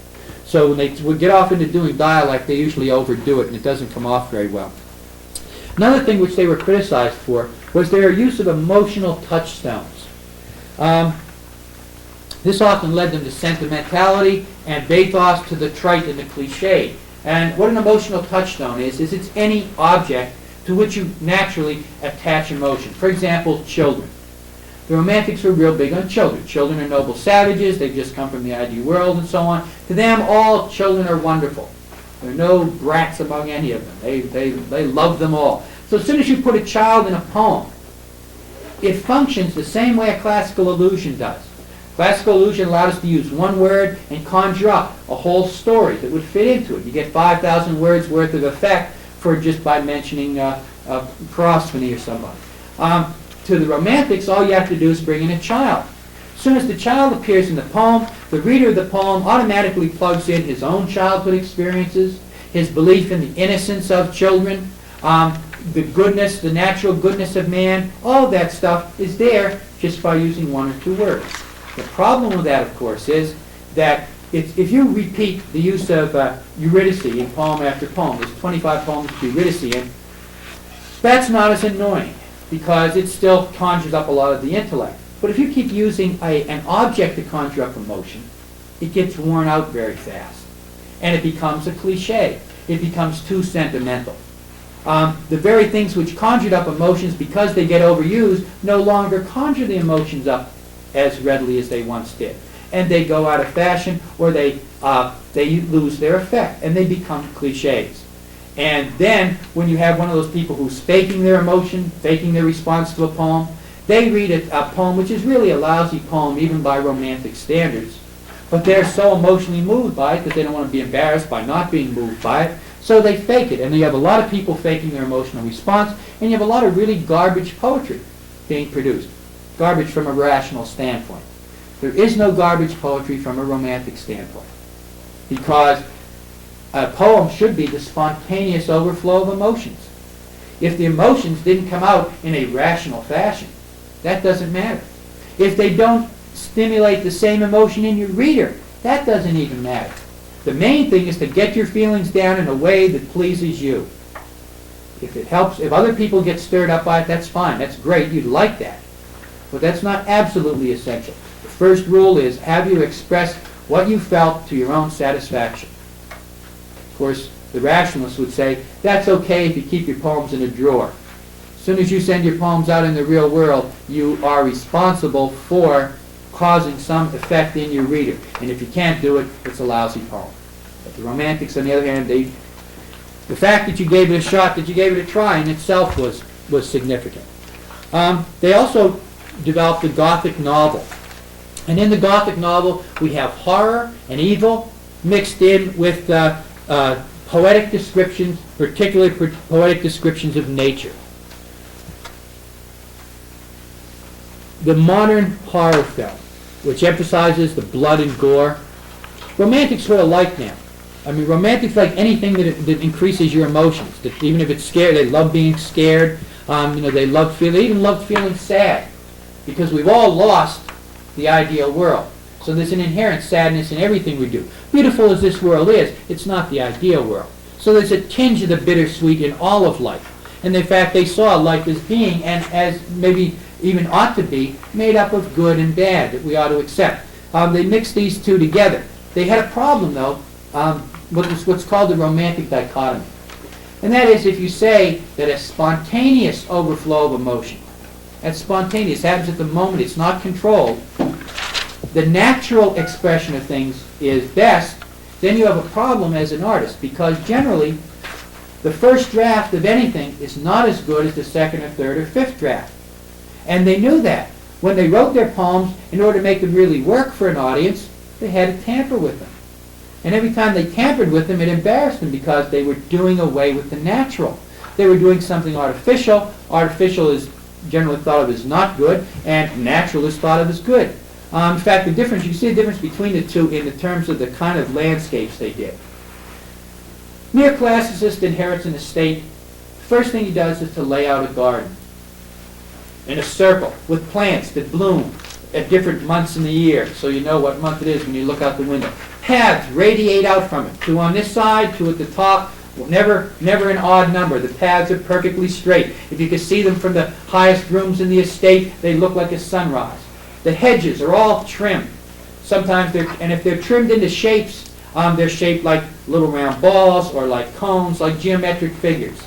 So when they would get off into doing dialect, they usually overdo it, and it doesn't come off very well. Another thing which they were criticized for was their use of emotional touchstones. This often led them to sentimentality and bathos to the trite and the cliche. And what an emotional touchstone is it's any object to which you naturally attach emotion. For example, children. The Romantics were real big on children. Children are noble savages. They've just come from the ideal world and so on. To them, all children are wonderful. There are no brats among any of them. They love them all. So as soon as you put a child in a poem, it functions the same way a classical allusion does. Classical allusion allowed us to use one word and conjure up a whole story that would fit into it. You get 5,000 words worth of effect for just by mentioning Prosperity or somebody. To the Romantics, all you have to do is bring in a child. As soon as the child appears in the poem, the reader of the poem automatically plugs in his own childhood experiences, his belief in the innocence of children, the goodness, the natural goodness of man. All of that stuff is there just by using one or two words. The problem with that, of course, is that if you repeat the use of Eurydice in poem after poem, there's 25 poems of Eurydice in, that's not as annoying because it still conjures up a lot of the intellect. But if you keep using an object to conjure up emotion, it gets worn out very fast. And it becomes a cliche. It becomes too sentimental. The very things which conjured up emotions, because they get overused, no longer conjure the emotions up as readily as they once did. And they go out of fashion, or they lose their effect, and they become cliches. And then, when you have one of those people who's faking their emotion, faking their response to a poem, they read a poem which is really a lousy poem, even by Romantic standards, but they're so emotionally moved by it that they don't want to be embarrassed by not being moved by it, so they fake it. And you have a lot of people faking their emotional response, and you have a lot of really garbage poetry being produced. Garbage from a rational standpoint. There is no garbage poetry from a Romantic standpoint, because a poem should be the spontaneous overflow of emotions. If the emotions didn't come out in a rational fashion, that doesn't matter. If they don't stimulate the same emotion in your reader, that doesn't even matter. The main thing is to get your feelings down in a way that pleases you. If it helps, if other people get stirred up by it, that's fine. That's great. You'd like that. But that's not absolutely essential. The first rule is, have you expressed what you felt to your own satisfaction? Of course, the rationalists would say, that's okay if you keep your poems in a drawer. As soon as you send your poems out in the real world, you are responsible for causing some effect in your reader. And if you can't do it, it's a lousy poem. But the Romantics, on the other hand, the fact that you gave it a shot, that you gave it a try in itself was significant. They also developed the Gothic novel. And in the Gothic novel, we have horror and evil mixed in with poetic descriptions, particularly poetic descriptions of nature. The modern horror film, which emphasizes the blood and gore, Romantics sort of like now. I mean, Romantics like anything that increases your emotions. That even if it's scary, they love being scared. They even loved feeling sad, because we've all lost the ideal world. So there's an inherent sadness in everything we do. Beautiful as this world is, it's not the ideal world. So there's a tinge of the bittersweet in all of life. And in fact, they saw life as being, and as maybe even ought to be, made up of good and bad that we ought to accept. They mixed these two together. They had a problem, though, with what's called the Romantic dichotomy. And that is, if you say that a spontaneous overflow of emotion, that's spontaneous, happens at the moment, it's not controlled, the natural expression of things is best, then you have a problem as an artist, because generally the first draft of anything is not as good as the second or third or fifth draft. And they knew that. When they wrote their poems, in order to make them really work for an audience, they had to tamper with them. And every time they tampered with them, it embarrassed them, because they were doing away with the natural. They were doing something artificial. Artificial is generally thought of as not good, and natural is thought of as good. In fact, you can see the difference between the two in the terms of the kind of landscapes they did. Neoclassicist inherits an estate. The first thing he does is to lay out a garden in a circle with plants that bloom at different months in the year, so you know what month it is when you look out the window. Paths radiate out from it. Two on this side, two at the top. Never an odd number. The paths are perfectly straight. If you can see them from the highest rooms in the estate, they look like a sunrise. The hedges are all trimmed. Sometimes and if they're trimmed into shapes, they're shaped like little round balls or like cones, like geometric figures.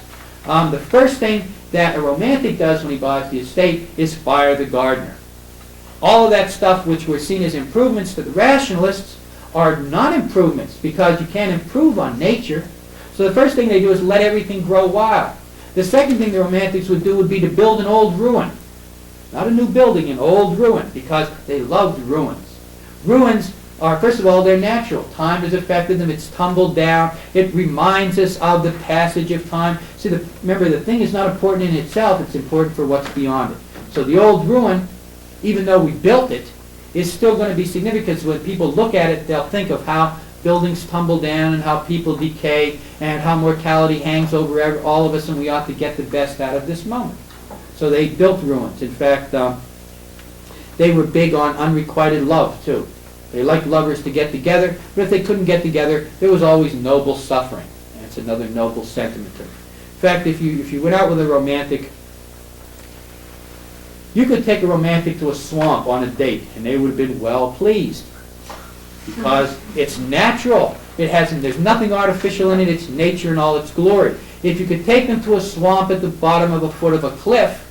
The first thing that a romantic does when he buys the estate is fire the gardener. All of that stuff which were seen as improvements to the rationalists are not improvements, because you can't improve on nature. So the first thing they do is let everything grow wild. The second thing the romantics would do would be to build an old ruin. Not a new building, an old ruin, because they loved ruins. Ruins are, first of all, they're natural. Time has affected them. It's tumbled down. It reminds us of the passage of time. See, remember, the thing is not important in itself. It's important for what's beyond it. So the old ruin, even though we built it, is still going to be significant. So when people look at it, they'll think of how buildings tumble down and how people decay and how mortality hangs over all of us, and we ought to get the best out of this moment. So they built ruins. In fact, they were big on unrequited love, too. They liked lovers to get together, but if they couldn't get together, there was always noble suffering. And it's another noble sentiment. In fact, if you went out with a romantic, you could take a romantic to a swamp on a date, and they would have been well pleased. Because it's natural. There's nothing artificial in it. It's nature in all its glory. If you could take them to a swamp at the bottom of a foot of a cliff,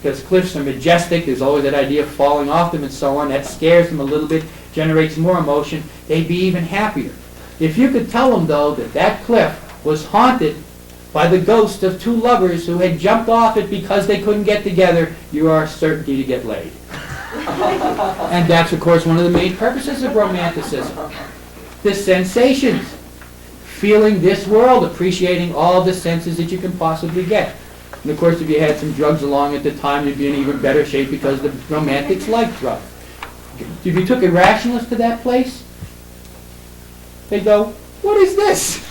because cliffs are majestic, there's always that idea of falling off them and so on, that scares them a little bit, generates more emotion, they'd be even happier. If you could tell them, though, that that cliff was haunted by the ghost of two lovers who had jumped off it because they couldn't get together, you are certainty to get laid. And that's, of course, one of the main purposes of Romanticism. The sensations. Feeling this world, appreciating all the senses that you can possibly get. And of course, if you had some drugs along at the time, you'd be in even better shape, because the romantics liked drugs. If you took a rationalist to that place, they'd go, "What is this?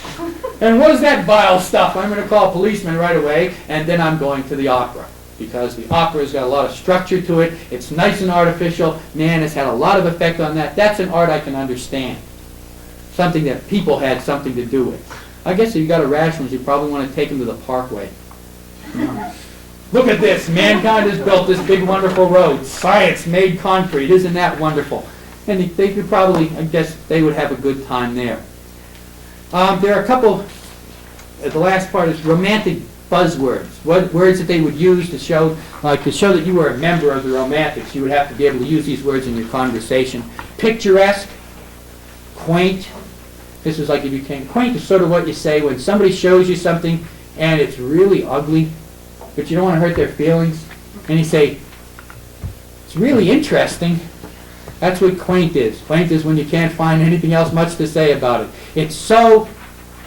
And what is that vile stuff? I'm going to call a policeman right away, and then I'm going to the opera." Because the opera's got a lot of structure to it. It's nice and artificial. Man, it's had a lot of effect on that. That's an art I can understand. Something that people had something to do with. I guess if you got a rationalist, you probably want to take them to the Parkway. Look at this. Mankind has built this big, wonderful road. Science made concrete. Isn't that wonderful? And they could probably, I guess, they would have a good time there. There are a couple, the last part is romantic buzzwords. What words that they would use to show that you were a member of the romantics. You would have to be able to use these words in your conversation. Picturesque, quaint. This is like if you came, quaint is sort of what you say when somebody shows you something and it's really ugly, but you don't want to hurt their feelings. And you say, "It's really interesting." That's what quaint is. Quaint is when you can't find anything else much to say about it. It's so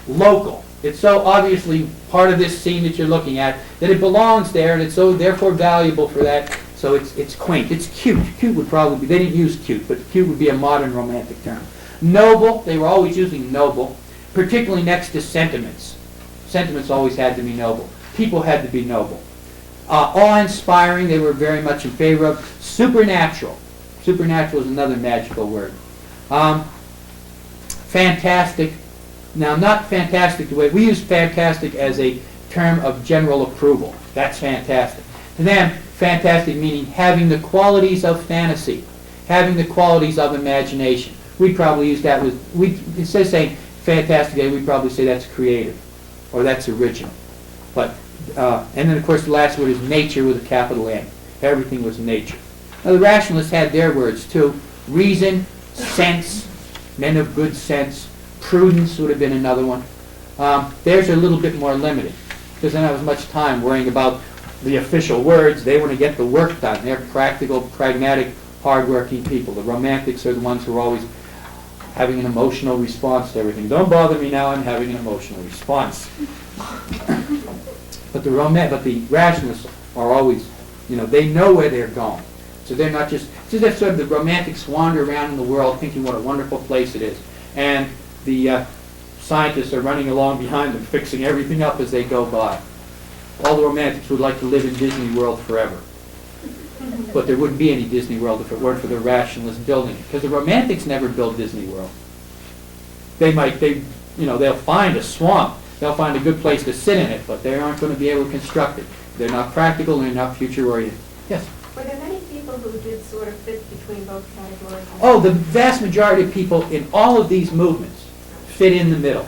local. It's so obviously part of this scene that you're looking at that it belongs there, and it's so therefore valuable for that. So it's quaint. It's cute. Cute would probably be, they didn't use cute, but cute would be a modern romantic term. Noble, they were always using noble, particularly next to sentiments. Sentiments always had to be noble. People had to be noble. Awe-inspiring, they were very much in favor of. Supernatural. Supernatural is another magical word. Fantastic. Now, not fantastic the way we use fantastic as a term of general approval. That's fantastic. To them, fantastic meaning having the qualities of fantasy, having the qualities of imagination. We probably use that with, instead of saying fantastic, we'd probably say that's creative or that's original. But and then, of course, the last word is nature with a capital N. Everything was nature. Now, the rationalists had their words too. Reason, sense, men of good sense. Prudence would have been another one. Theirs are a little bit more limited, because they don't have as much time worrying about the official words. They want to get the work done. They're practical, pragmatic, hard-working people. The romantics are the ones who are always having an emotional response to everything. Don't bother me now, I'm having an emotional response. But the rationalists are always, they know where they're going. So they're not just sort of the romantics wander around in the world thinking what a wonderful place it is. And the scientists are running along behind them, fixing everything up as they go by. All the romantics would like to live in Disney World forever. But there wouldn't be any Disney World if it weren't for the rationalists building it. Because the romantics never built Disney World. they'll find a swamp, they'll find a good place to sit in it, but they aren't going to be able to construct it. They're not practical, and they're not future-oriented. Yes? Were there many people who did sort of fit between both categories? Oh, the vast majority of people in all of these movements fit in the middle.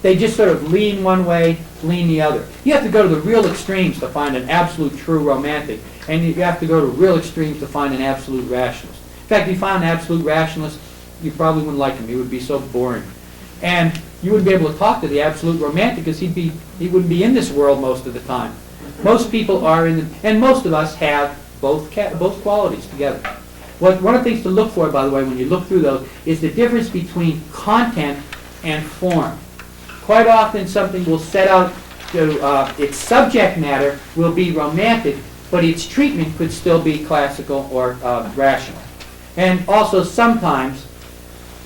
They just sort of lean one way, lean the other. You have to go to the real extremes to find an absolute true romantic, and you have to go to real extremes to find an absolute rationalist. In fact, if you found an absolute rationalist, you probably wouldn't like him. He would be so boring. And you wouldn't be able to talk to the absolute romantic because he wouldn't be in this world most of the time. Most people are and most of us have both qualities together. One of the things to look for, by the way, when you look through those, is the difference between content and form. Quite often something will set out to, its subject matter will be romantic, but its treatment could still be classical or rational. And also sometimes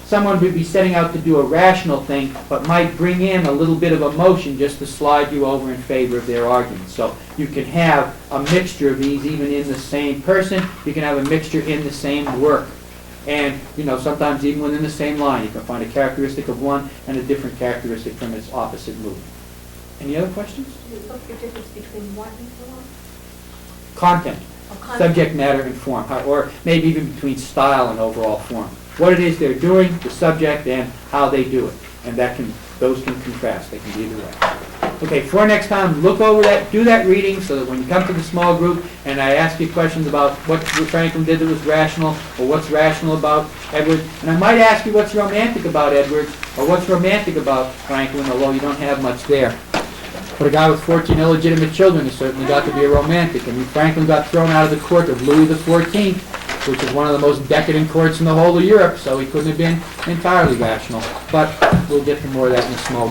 someone would be setting out to do a rational thing, but might bring in a little bit of emotion just to slide you over in favor of their argument. So you can have a mixture of these even in the same person. You can have a mixture in the same work. And, sometimes even within the same line, you can find a characteristic of one and a different characteristic from its opposite movement. Any other questions? You look for difference between what and form? Content. Content. Subject matter and form. Or maybe even between style and overall form. What it is they're doing, the subject, and how they do it. And those can contrast. They can be either way. Okay, for next time, look over that, do that reading so that when you come to the small group and I ask you questions about what Franklin did that was rational, or what's rational about Edward, and I might ask you what's romantic about Edward, or what's romantic about Franklin, although you don't have much there. But a guy with 14 illegitimate children has certainly got to be a romantic. And Franklin got thrown out of the court of Louis XIV, which is one of the most decadent courts in the whole of Europe, so he couldn't have been entirely rational. But we'll get to more of that in a small group.